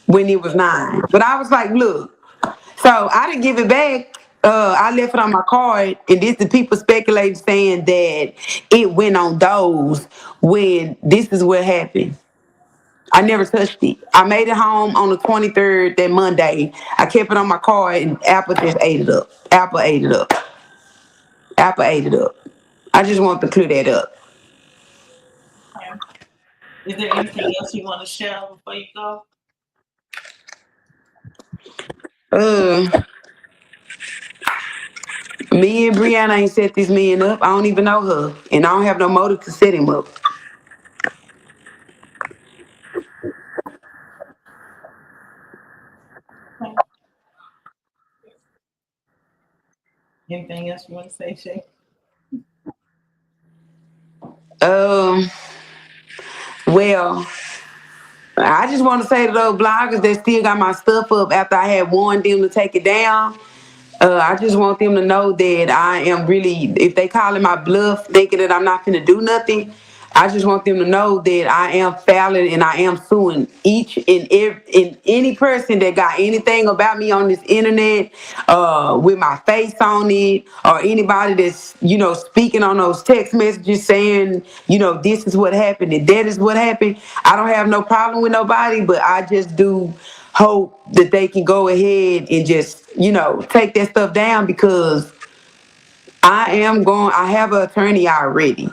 when it was 9. But I was like, look, so I didn't give it back. I left it on my card, and this the people speculating saying that it went on those when this is what happened. I never touched it. I made it home on the 23rd that Monday. I kept it on my card, and Apple just ate it up. Apple ate it up. Apple ate it up. I just want to clear that up. Okay. Is there anything else you want to share before you go? Uh, Me and Brianna ain't set this man up. I don't even know her, and I don't have no motive to set him up. Okay. Anything else you want to say, Shay? Um, well, I just want to say to those bloggers that still got my stuff up after I had warned them to take it down. I just want them to know that I am really, if they calling my bluff, thinking that I'm not finna do nothing, I just want them to know that I am filing and I am suing each and any person that got anything about me on this internet, with my face on it, or anybody that's speaking on those text messages saying this is what happened and that is what happened. I don't have no problem with nobody, but I just do hope that they can go ahead and just take that stuff down, because I have an attorney already,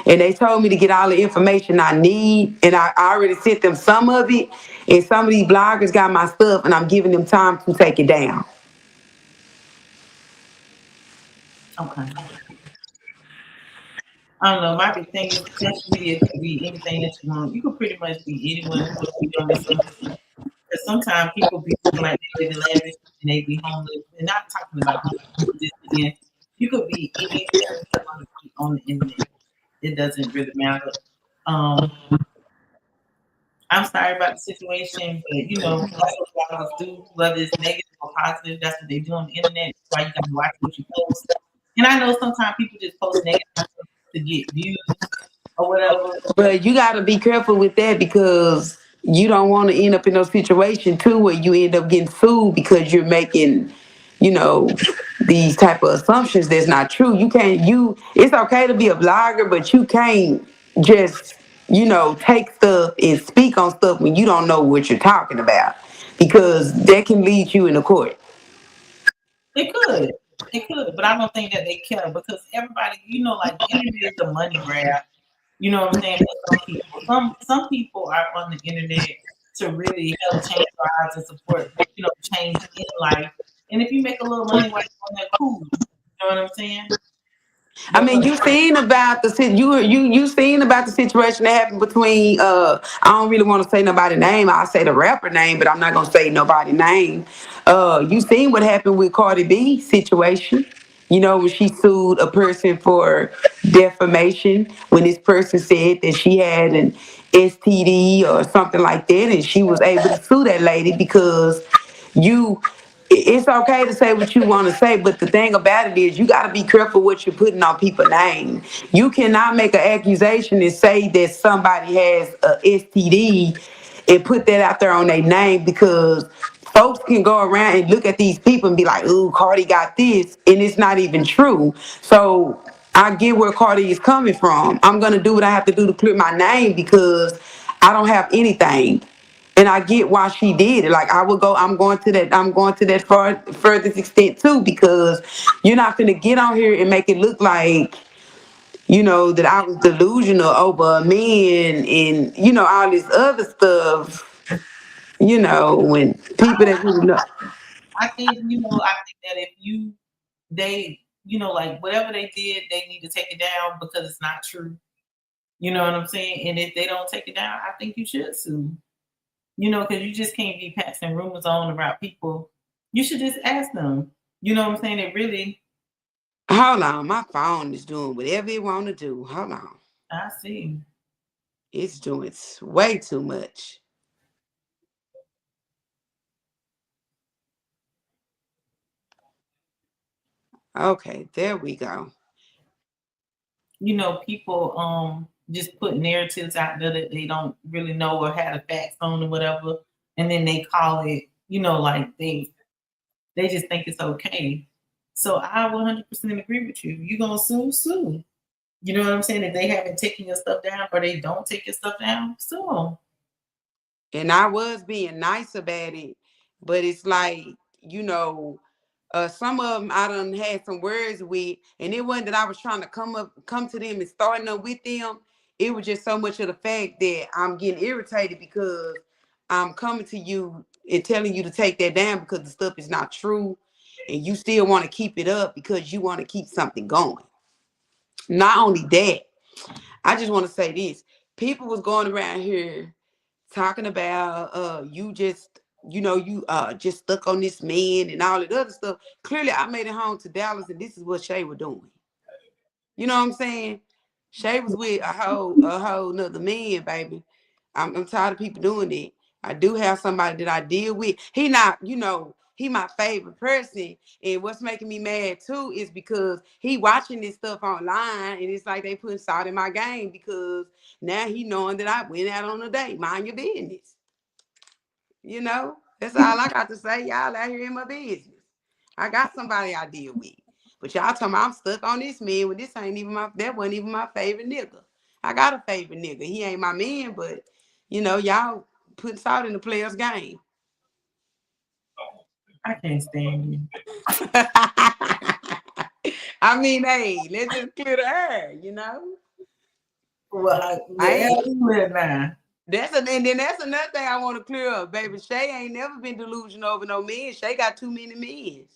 and they told me to get all the information I need, and I already sent them some of it, and some of these bloggers got my stuff, and I'm giving them time to take it down. Okay. I don't know. My big thing is social media could be anything that you want. You could pretty much be anyone who wants to be on this social media. Because sometimes people be looking like they live in lavish and they be homeless. And not talking about homeless, but just again, you could be anything you want to be on the internet. It doesn't really matter. Um, I'm sorry about the situation, but that's what bloggers do, whether it's negative or positive. That's what they do on the internet. That's why you gotta watch what you post. And I know sometimes people just post negative stuff to get views or whatever. But you got to be careful with that, because you don't want to end up in those situations too where you end up getting sued because you're making, you know, these type of assumptions that's not true. You can't. It's okay to be a blogger, but you can't just take stuff and speak on stuff when you don't know what you're talking about, because that can lead you into court. It could. It could, but I don't think that they care because everybody, like the internet is a money grab. You know what I'm saying? For some people, some people are on the internet to really help change lives and support, change in life. And if you make a little money while you're on that, cool. You know what I'm saying? I But for mean, the you seen about the situation that happened between I don't really want to say nobody name. I'll say the rapper name, but I'm not gonna say nobody name. You seen what happened with Cardi B situation? When she sued a person for defamation, when this person said that she had an STD or something like that, and she was able to sue that lady because you it's okay to say what you want to say, but the thing about it is you got to be careful what you're putting on people's name. You cannot make an accusation and say that somebody has a STD and put that out there on their name, because folks can go around and look at these people and be like, ooh, Cardi got this, and it's not even true. So I get where Cardi is coming from. I'm going to do what I have to do to clear my name because I don't have anything. And I get why she did it. Like I would go, I'm going to that furthest extent too, because you're not gonna get on here and make it look like, that I was delusional over a man and, all this other stuff, when people that really know. I think that if they, like whatever they did, they need to take it down because it's not true. You know what I'm saying? And if they don't take it down, I think you should sue. Because you just can't be passing rumors on about people. You should just ask them. You know what I'm saying? It really, Hold on, my phone is doing whatever it want to do. Hold on. I see. It's doing way too much. Okay, there we go. People just put narratives out there that they don't really know or have the facts on or whatever, and then they call it, like they just think it's okay. So I 100% agree with you. You gonna sue, sue. You know what I'm saying? If they haven't taken your stuff down or they don't take your stuff down, sue 'em. And I was being nice about it, but it's like, you know, some of them I done had some words with, and it wasn't that I was trying to come to them and starting up with them. It was just so much of the fact that I'm getting irritated because I'm coming to you and telling you to take that down because the stuff is not true, and you still want to keep it up because you want to keep something going. Not only that, I just want to say this: people was going around here talking about you just you just stuck on this man and all that other stuff. Clearly I made it home to Dallas and this is what Shay was doing. You know what I'm saying? Shay was with a whole nother man, baby. I'm tired of people doing it. I do have somebody that I deal with. He not, he my favorite person. And what's making me mad too is because he watching this stuff online and it's like they putting salt in my game because now he knowing that I went out on a date. Mind your business. That's all I got to say. Y'all out here in my business. I got somebody I deal with. But y'all talking about I'm stuck on this man when that wasn't even my favorite nigga. I got a favorite nigga. He ain't my man, but y'all putting salt in the player's game. I can't stand you. I mean, hey, let's just clear the air. Well, I where ain't you live now? and then that's another thing I want to clear up, baby. Shay ain't never been delusional over no men. Shay got too many men.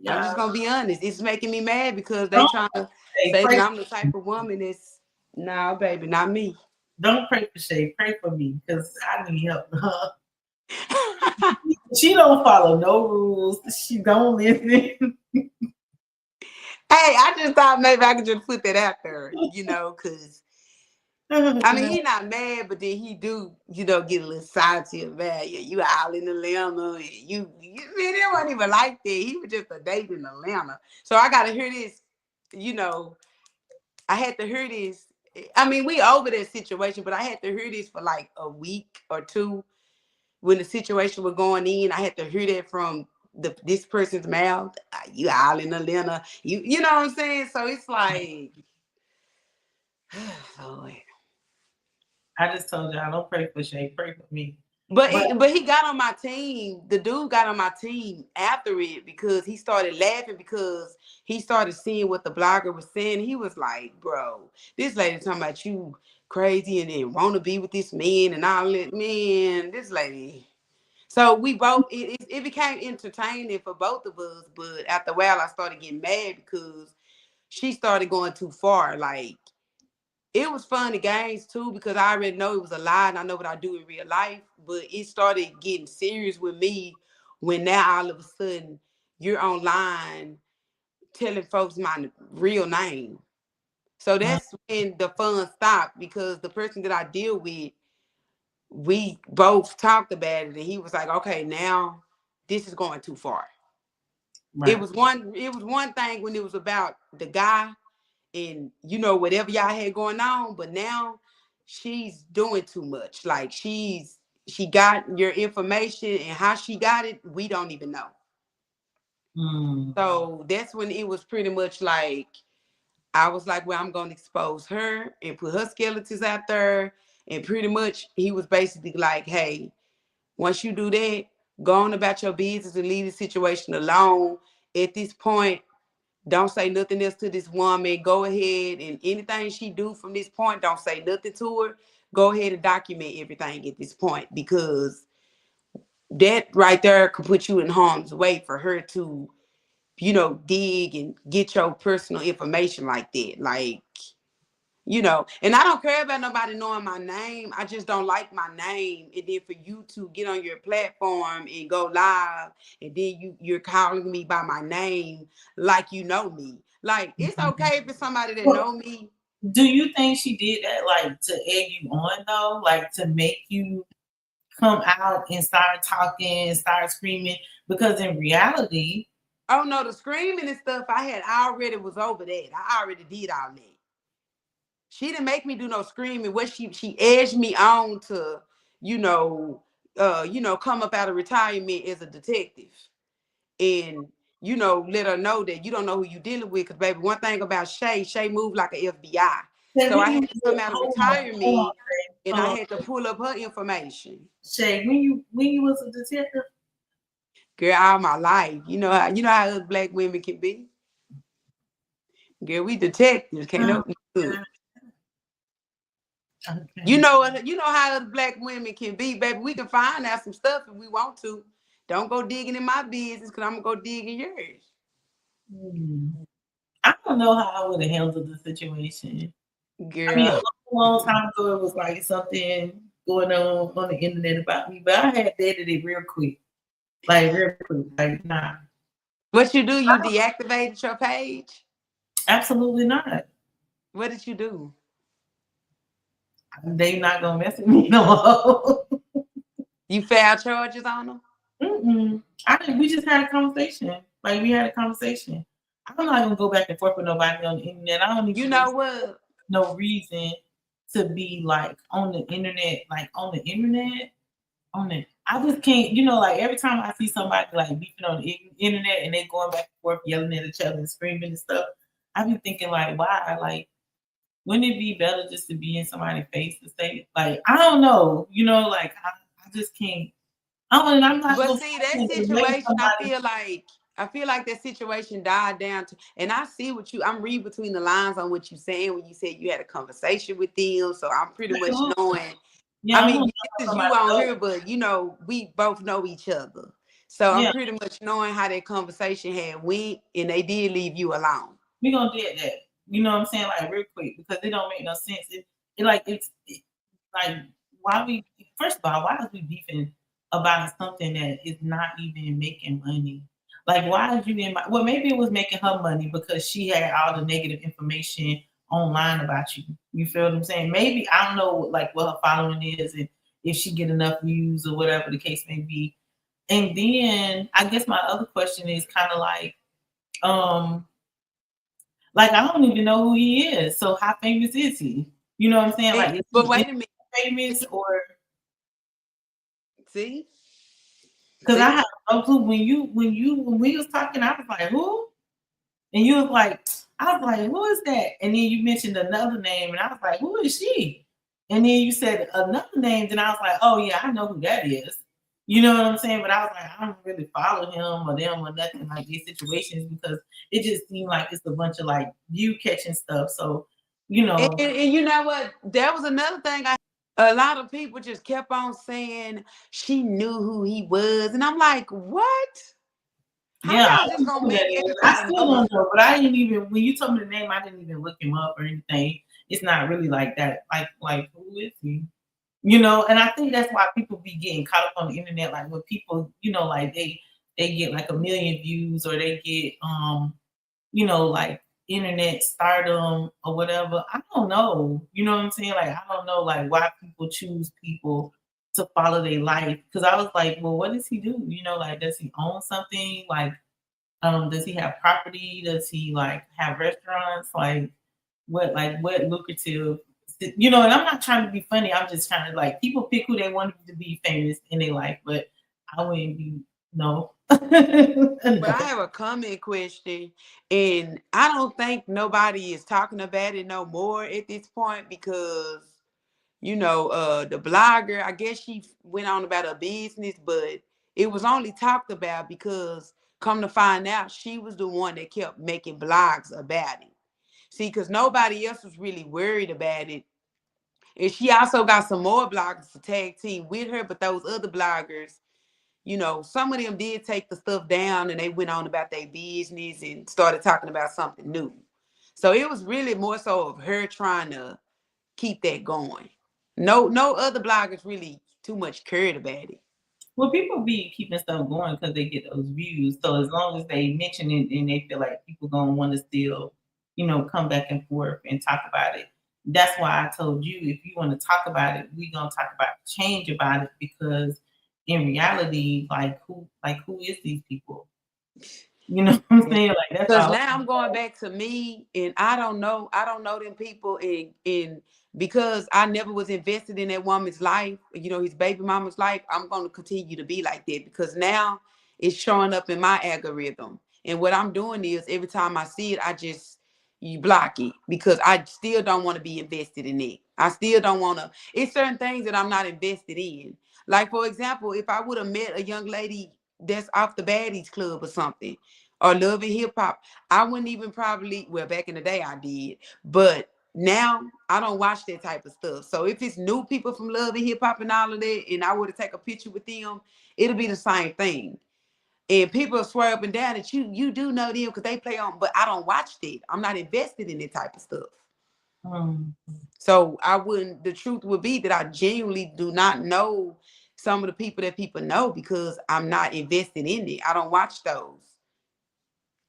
I'm Yeah. just gonna be honest. It's making me mad because they Don't trying to say say that pray. I'm the type of woman that's no, baby, not me. Don't pray for Shay. Pray for me because I need help. She don't follow no rules. She don't listen. Hey, I just thought maybe I could just put that out there, because I mean he not mad, but then he do, get a little salty about you all in Atlanta, and man, it wasn't even like that. He was just a date in Atlanta. So I gotta hear this, you know, I had to hear this. I mean, we over that situation, but I had to hear this for like a week or two when the situation was going in. I had to hear that from this person's mouth. You all in Atlanta. You know what I'm saying? So it's like, Lord. I just told you I don't pray for Shay. Pray for me. But But but he got on my team. The dude got on my team after it because he started laughing because he started seeing what the blogger was saying. He was like, "Bro, this lady talking about you crazy and then want to be with this man and all that." Man, this lady. So we both it became entertaining for both of us. But after a while, I started getting mad because she started going too far. Like it was fun and games too because I already know it was a lie and I know what I do in real life. But it started getting serious with me when now all of a sudden you're online telling folks my real name. So that's when the fun stopped because the person that I deal with, we both talked about it and he was like, okay, now this is going too far. It right. was one thing when it was about the guy and whatever y'all had going on, but now she's doing too much. Like she got your information and how she got it, we don't even know. Mm. So that's when it was pretty much like I was like, well, I'm gonna expose her and put her skeletons out there. And pretty much he was basically like, hey, once you do that, go on about your business and leave the situation alone. At this point, don't say nothing else to this woman. Go ahead and anything she do from this point, don't say nothing to her. Go ahead and document everything at this point, because that right there could put you in harm's way for her to, dig and get your personal information like that. Like, and I don't care about nobody knowing my name. I just don't like my name. And then for you to get on your platform and go live, and then you're calling me by my name like you know me. Like, it's okay if it's somebody that Well, know me. do you think she did that like to egg you on though, like to make you come out and start talking, start screaming? Because in reality, Oh no, the screaming and stuff I already was over that. I already did all that. She didn't make me do no screaming. What she edged me on to, you know, come up out of retirement as a detective, and let her know that you don't know who you dealing with. Cause baby, one thing about Shay moved like a FBI. Shay, So when I you had to come out of hold on, retirement, Shay, and hold I on, had to pull up her information. Shay, when you was a detective, Girl, all my life, how us black women can be. Girl, we detectives can't oh, know. Good. You okay. know what? You know how us black women can be, baby. We can find out some stuff if we want to. Don't go digging in my business, because I'm gonna go dig in yours. Hmm. I don't know how I would have handled the situation. I mean, Girl. a long time ago, it was like something going on the internet about me, but I had dated it real quick, like real quick, like nah, What you do? You deactivated your page? absolutely not. What did you do? They not gonna mess with me no more. You filed charges on them? Mm-mm. I didn't. We just had a conversation. Like we had a conversation. I'm not gonna go back and forth with nobody on the internet. I don't You even know really what? no reason to be like on the internet, like on the internet, on it. I just can't, like every time I see somebody like beefing on the internet and they going back and forth, yelling at each other and screaming and stuff, I be thinking like, why? Like, wouldn't it be better just to be in somebody's face to say, like, I don't know, like I just can't. I'm not But gonna see, that blame situation, somebody. I feel like that situation died down to, and I see what I'm reading between the lines on what you're saying when you said you had a conversation with them. So I'm pretty Like, much who? knowing. Yeah, I I'm mean, gonna this is you somebody on else. here, but we both know each other. So I'm Yeah, pretty much knowing how that conversation had went, and they did leave you alone. we gonna do that. You know what I'm saying? Like real quick because it don't make no sense. It like like why we first of all why is we beefing about something that is not even making money? Like why is you in my well maybe it was making her money because she had all the negative information online about you. You feel what I'm saying? Maybe I don't know like what her following is and if she get enough views or whatever the case may be. And then I guess my other question is kind of um like I don't even know who he is. So how famous is he? You know what I'm saying? Like is But he wait a minute. famous or See, because I see, have no clue when we was talking, I was like, who? And you was like, I was like, who is that? And then you mentioned another name, and I was like, who is she? And then you said another name, and I was like, oh yeah, I know who that is. You know what I'm saying? But I was like, I don't really follow him or them or nothing like these situations because it just seemed like it's a bunch of like view catching stuff. So, you and, know, and, and you know what? That was another thing. A lot of people just kept on saying she knew who he was, and I'm like, what? How yeah, I y'all just don't know gonna who that make is. I everybody still know don't know, but I didn't even when you told me the name, I didn't even look him up or anything. It's not really like that. Like who is he? And I think that's why people be getting caught up on the internet. Like when people, like they get like a million views or they get like internet stardom or whatever. I don't know. You know what I'm saying? Like I don't know like why people choose people to follow their life. Cause I was like, well, what does he do? Like does he own something? Does he have property? Does he like have restaurants? Like what lucrative and I'm not trying to be funny. I'm just trying to like people pick who they want to be famous in their life, but I wouldn't be no. But I No. have a comment question, and I don't think nobody is talking about it no more at this point because The blogger, I guess she went on about her business, but it was only talked about because come to find out, she was the one that kept making blogs about it. See, because nobody else was really worried about it. And she also got some more bloggers to tag team with her, but those other bloggers, some of them did take the stuff down and they went on about their business and started talking about something new. So it was really more so of her trying to keep that going. No other bloggers really too much cared about it. Well, people be keeping stuff going because they get those views. So as long as they mention it and they feel like people gonna want to still, come back and forth and talk about it. That's why I told you if you want to talk about it, we gonna talk about change about it because in reality, like who is these people? You know what I'm saying? Like that's Because all. now I'm going back to me, and I don't know them people, and because I never was invested in that woman's life, his baby mama's life, I'm going to continue to be like that because now it's showing up in my algorithm. And what I'm doing is every time I see it, I just you block it because I still don't want to be invested in it. I still don't want to. It's certain things that I'm not invested in. Like for example, if I would have met a young lady that's off the baddies club or something or Love and Hip Hop, I wouldn't even probably, well, back in the day I did, but now I don't watch that type of stuff. So if it's new people from Love and Hip Hop and all of that, and I were to take a picture with them, it'll be the same thing. And people swear up and down that you do know them because they play on, but I don't watch that. I'm not invested in that type of stuff. Mm, So I wouldn't. The truth would be that I genuinely do not know some of the people that people know because I'm not invested in it. I don't watch those.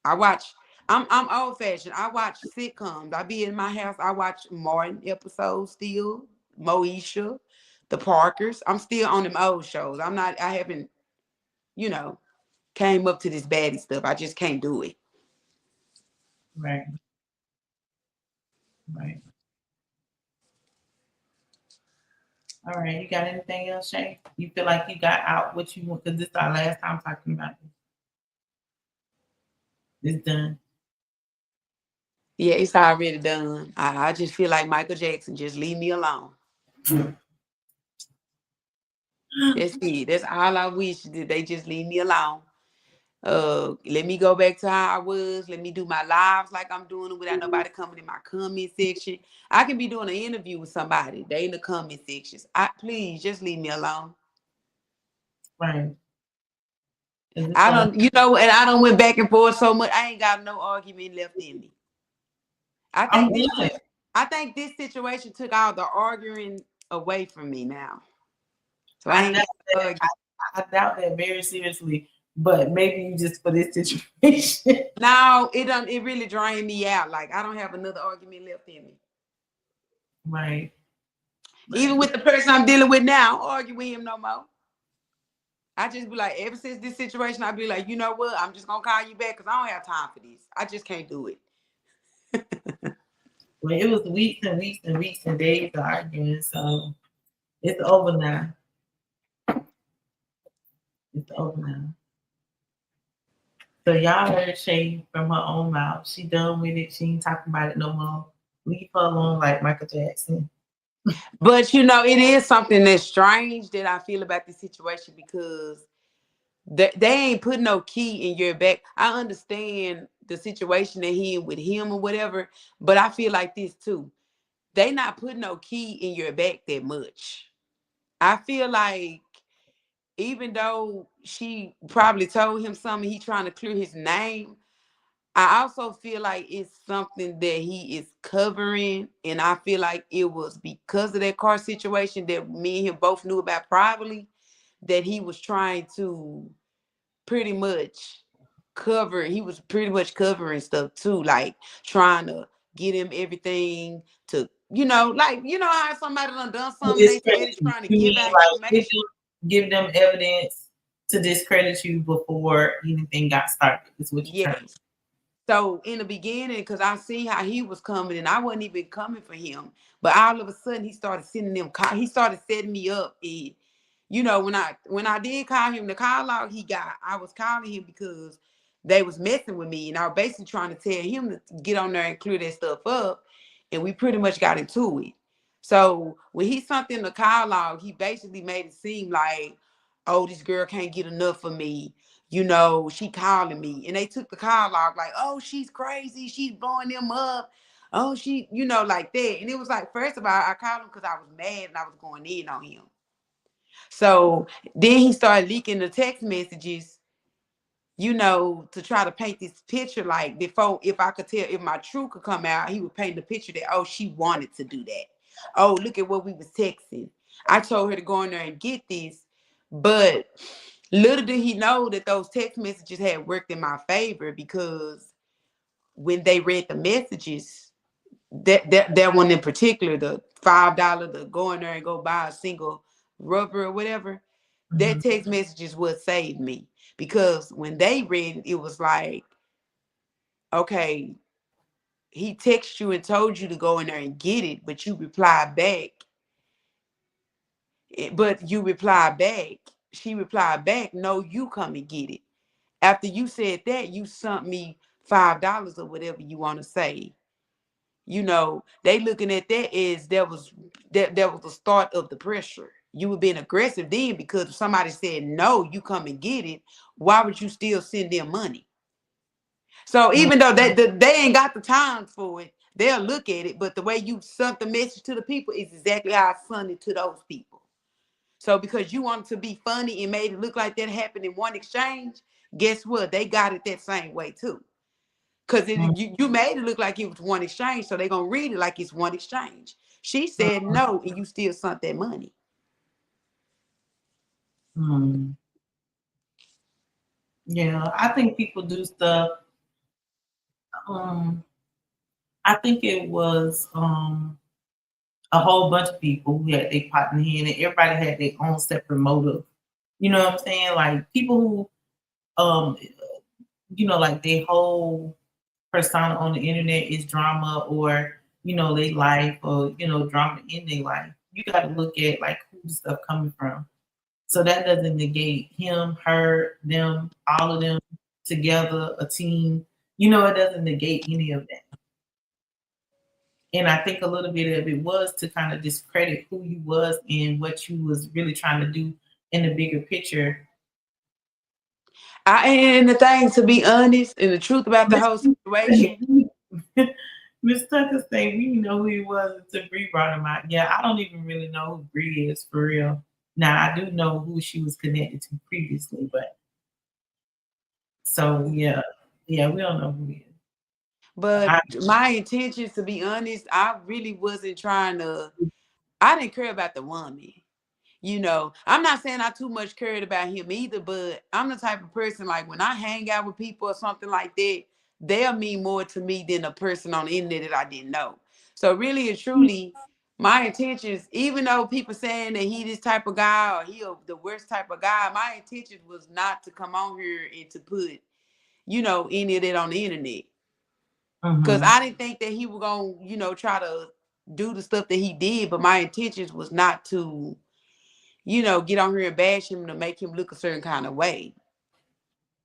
I watch. I'm old fashioned. I watch sitcoms. I be in my house. I watch Martin episodes still. Moesha, the Parkers. I'm still on them old shows. I'm not. I haven't. You know, came up to this baddie stuff. I just can't do it. right, right. All right. You got anything else, Shay? You feel like you got out what you want? Because this is our last time talking about this. It's done. Yeah, it's already done. I just feel like Michael Jackson. Just leave me alone. That's it. That's all I wish that they just leave me alone. Let me go back to how I was. Let me do my lives like I'm doing it without nobody coming in my comment section. I can be doing an interview with somebody. They in the comment sections. Please just leave me alone. Right. Is this I one? don't, and I don't went back and forth so much. I ain't got no argument left in me. I I'm think this glad. I think this situation took all the arguing away from me now. So I I ain't doubt got to that. argue. I doubt that very seriously. But maybe you just for this situation. Now it really drained me out. Like I don't have another argument left in me. Right. Even Right. with the person I'm dealing with now, I don't argue with him no more. I just be like, ever since this situation, I be like, you know what? I'm just gonna call you back because I don't have time for this. I just can't do it. Well, it was weeks and weeks and weeks and days of arguing. So it's over now. It's over now. So y'all heard Shay from her own mouth. She done with it. She ain't talking about it no more. Leave her alone like Michael Jackson. But it is something that's strange that I feel about this situation because they ain't put no key in your back. I understand the situation that he in with him or whatever, but I feel like this too. They not putting no key in your back that much. I feel like even though she probably told him something, he trying to clear his name. I also feel like it's something that he is covering, and I feel like it was because of that car situation that me and him both knew about privately that he was trying to pretty much cover. He was pretty much covering stuff too, like trying to get him everything to, like how somebody done To something they discredit said is you. trying to You mean give out like information. give them evidence to discredit you before anything got started? Is what you're trying to Yes. So in the beginning, because I see how he was coming, and I wasn't even coming for him, but all of a sudden he started sending them call. He started setting me up, and when I did call him, the call out he got, I was calling him because they was messing with me, and I was basically trying to tell him to get on there and clear that stuff up, and we pretty much got into it. So when he sent in the call log, he basically made it seem like, oh, this girl can't get enough of me. You know, she calling me. And they took the call log like, oh, she's crazy. She's blowing them up. Oh, she, like that. And it was like, first of all, I called him because I was mad and I was going in on him. So then he started leaking the text messages, to try to paint this picture like before, if I could tell, if my truth could come out, he would paint the picture that, oh, she wanted to do that. Oh, look at what we was texting. I told her to go in there and get this. But little did he know that those text messages had worked in my favor, because when they read the messages, that one in particular, the $5 to go in there and go buy a single rubber or whatever, that text message is what saved me. Because when they read it, it was like, okay, he texted you and told you to go in there and get it, but you reply back. She replied back, no, you come and get it. After you said that, you sent me $5 or whatever you want to say. They looking at that as that was the start of the pressure. You were being aggressive then, because if somebody said no, you come and get it, why would you still send them money? So even though they ain't got the time for it, they'll look at it. But the way you sent the message to the people is exactly how I sent it to those people. So because you wanted to be funny and made it look like that happened in one exchange, guess what? They got it that same way too. Because you made it look like it was one exchange, so they're going to read it like it's one exchange. She said no, and you still sent that money. Yeah, I think people do stuff. I think it was a whole bunch of people who had their pot in the hand, and everybody had their own separate motive. You know what I'm saying? Like people who, like their whole persona on the internet is drama, or their life, or drama in their life. You got to look at like who the stuff coming from. So that doesn't negate him, her, them, all of them together, a team. It doesn't negate any of that. And I think a little bit of it was to kind of discredit who you was and what you was really trying to do in the bigger picture. And the thing, to be honest, and the truth about the whole situation. Miss Tucker say we know who he was until Bree brought him out. Yeah, I don't even really know who Bree is for real. Now I do know who she was connected to previously, but so yeah, we don't know who he is. But my intentions, to be honest, I really wasn't trying to. I didn't care about the woman. I'm not saying I too much cared about him either, but I'm the type of person, like, when I hang out with people or something like that, they'll mean more to me than a person on the internet that I didn't know. So really and truly, my intentions, even though people saying that he this type of guy or he the worst type of guy, my intentions was not to come on here and to put, any of that on the internet. Because I didn't think that he was going to, try to do the stuff that he did, but my intentions was not to, get on here and bash him to make him look a certain kind of way.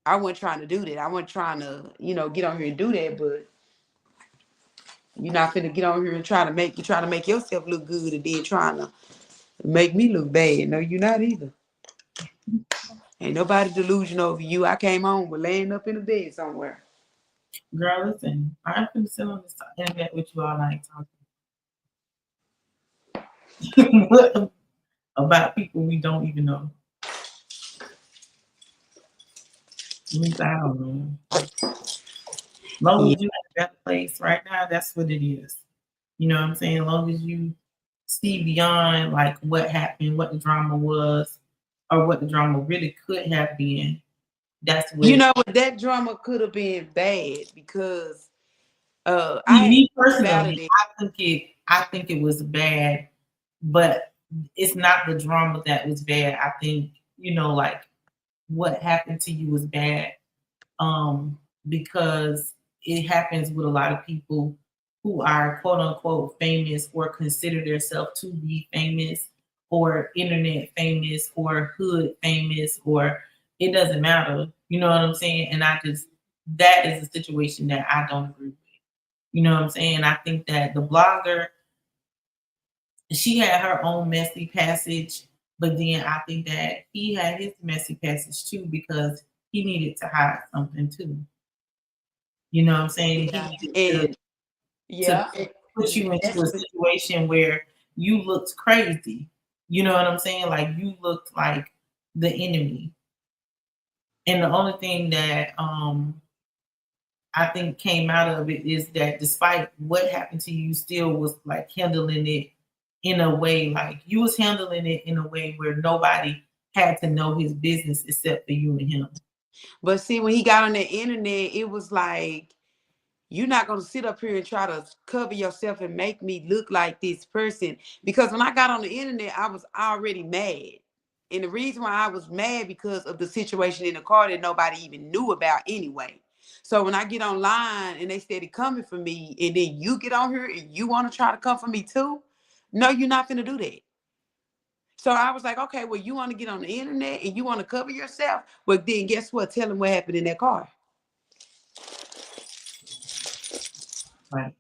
I wasn't trying to do that. I wasn't trying to, get on here and do that, but you're not finna get on here and try to make yourself look good and then trying to make me look bad. No, you're not either. Ain't nobody delusional over you. I came home with laying up in the bed somewhere. Girl, listen, I'm gonna sit on this internet with you all night talking about people we don't even know. At least I don't know. Long Yeah. as you at that place right now, that's what it is. You know what I'm saying? As long as you see beyond like what happened, what the drama was, or what the drama really could have been, that's what. You know what? That drama could have been bad because I had Me about personally, it. I think it was bad, but it's not the drama that was bad. I think like what happened to you was bad, because it happens with a lot of people who are quote unquote famous or consider themselves to be famous or internet famous or hood famous, or it doesn't matter. You know what I'm saying? And that is a situation that I don't agree with. You know what I'm saying? I think that the blogger she had her own messy passage, but then I think that he had his messy passage too because he needed to hide something too. You know what I'm saying? He Yeah. needed And to yeah, put you into that's a what, situation where you looked crazy. You know what I'm saying? Like you looked like the enemy. And the only thing that I think came out of it is that despite what happened to you, still was like handling it in a way like you was handling it in a way where nobody had to know his business except for you and him. but see, when he got on the internet, it was like, you're not going to sit up here and try to cover yourself and make me look like this person. Because when I got on the internet, I was already mad. And the reason why I was mad because of the situation in the car that nobody even knew about anyway. So when I get online and they started coming for me, and then you get on here and you want to try to come for me too, no, you're not going to do that. So I was like, okay, well, you want to get on the internet and you want to cover yourself? Well, then guess what? Tell them what happened in that car. Right.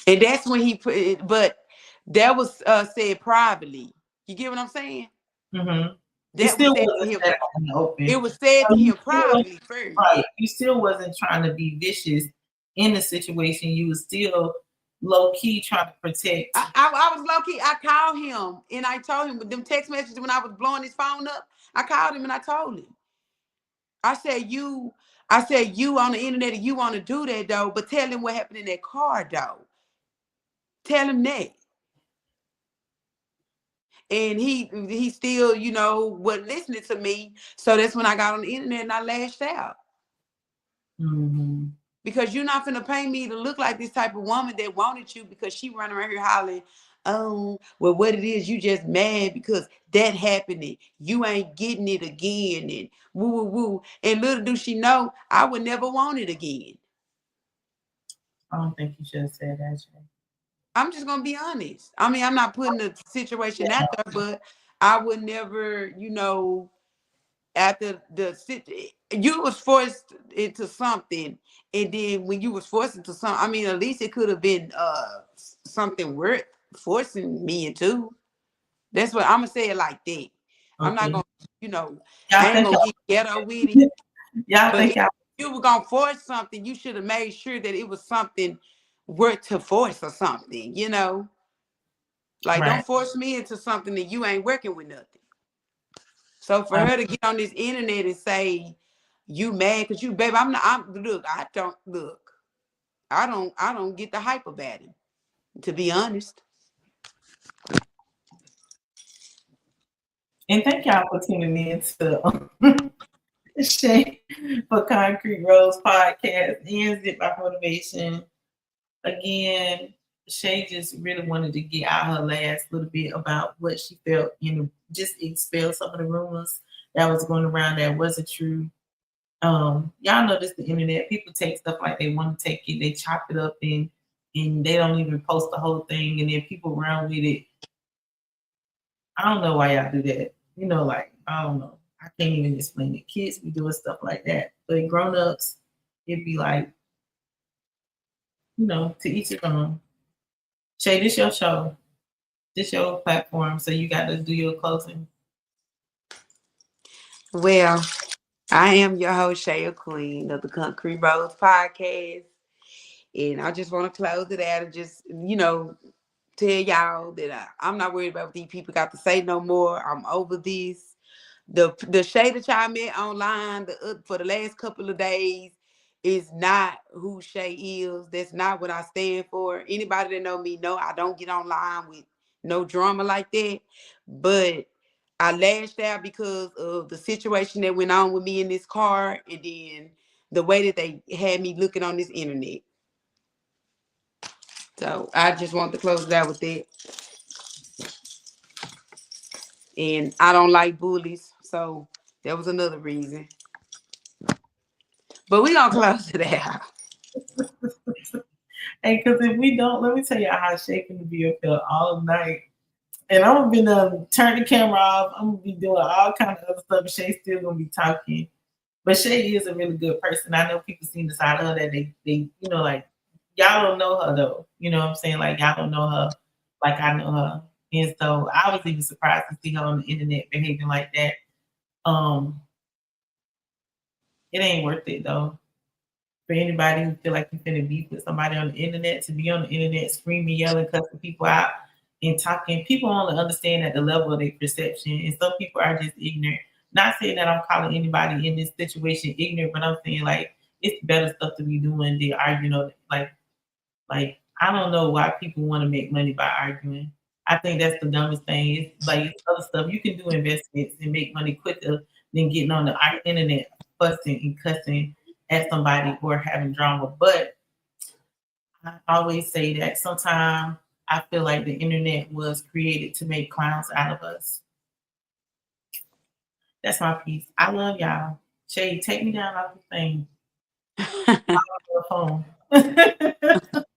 And that's when he put it, but that was said privately. You get what I'm saying? Mm-hmm. It That was still said to wasn't him. that out in the open. It was said So to you him still privately first. right. You still wasn't trying to be vicious in the situation. You was still low key trying to protect. I was low key. I called him and I told him with them text messages when I was blowing his phone up. I called him and I told him. I said you. I said you on the internet and you want to do that though, but tell him what happened in that car though. Tell him that. And he still, wasn't listening to me. So that's when I got on the internet and I lashed out. Mm-hmm. Because you're not gonna pay me to look like this type of woman that wanted you because she running around here hollering, oh, well, what it is, you just mad because that happened and you ain't getting it again and woo woo woo. And little do she know, I would never want it again. I don't think you should have said that, Shay. I'm just gonna be honest. I mean, I'm not putting the situation out Yeah. there, but I would never, after you was forced into something, and then when you was forced into something, I mean, at least it could have been something worth forcing me into. That's what I'm gonna say it like that. I'm not Okay. gonna, you know, I Y'all ain't think gonna y'all, get ghetto with it. y'all But think if y'all you were gonna force something, you should have made sure that it was something worth to force or something. Like, right. don't force me into something that you ain't working with nothing. So for Um, her to get on this internet and say you mad because you, baby, I'm not. Look. I don't look. I don't get the hype about him. To be honest. and thank y'all for tuning in to Shay for Concrete Rose podcast and Zip by Motivation. Again, Shay just really wanted to get out her last little bit about what she felt, just expel some of the rumors that was going around that wasn't true. Y'all know this the internet. People take stuff like they want to take it, they chop it up and they don't even post the whole thing, and then people run with it. I don't know why y'all do that. Like I don't know. I can't even explain it. Kids be doing stuff like that, but grown ups, it'd be like, to each his own. Shay, this your show. This your platform, so you got to do your closing. Well, I am your host, Shay Queen of the Concrete Rose podcast. And I just want to close it out and just, tell y'all that I'm not worried about what these people got to say no more. I'm over this. The Shay that y'all met online for the last couple of days is not who Shay is. That's not what I stand for. Anybody that know me know I don't get online with no drama like that. But I lashed out because of the situation that went on with me in this car, and then the way that they had me looking on this internet. So I just want to close it out with that. And I don't like bullies. So that was another reason. But we gonna close it out. Hey, because if we don't, let me tell you how shaking to be up here all night. And I'm gonna be turn the camera off. I'm gonna be doing all kind of other stuff. Shay's still gonna be talking, but Shay is a really good person. I know people seen the side of her that they like y'all don't know her though. You know what I'm saying? Like y'all don't know her like I know her. And so I was even surprised to see her on the internet behaving like that. Um, it ain't worth it though. For anybody who feel like you finna beef with somebody on the internet, to be on the internet screaming, yelling, cussing people out and talking, people only understand at the level of their perception. And some people are just ignorant. Not saying that I'm calling anybody in this situation ignorant, but I'm saying like it's better stuff to be doing than arguing on like I don't know why people want to make money by arguing. I think that's the dumbest thing. It's like it's other stuff you can do investments and make money quicker than getting on the internet fussing and cussing at somebody or having drama. But I always say that sometimes I feel like the internet was created to make clowns out of us. That's my piece. I love y'all. Shay, take me down off the thing. The phone.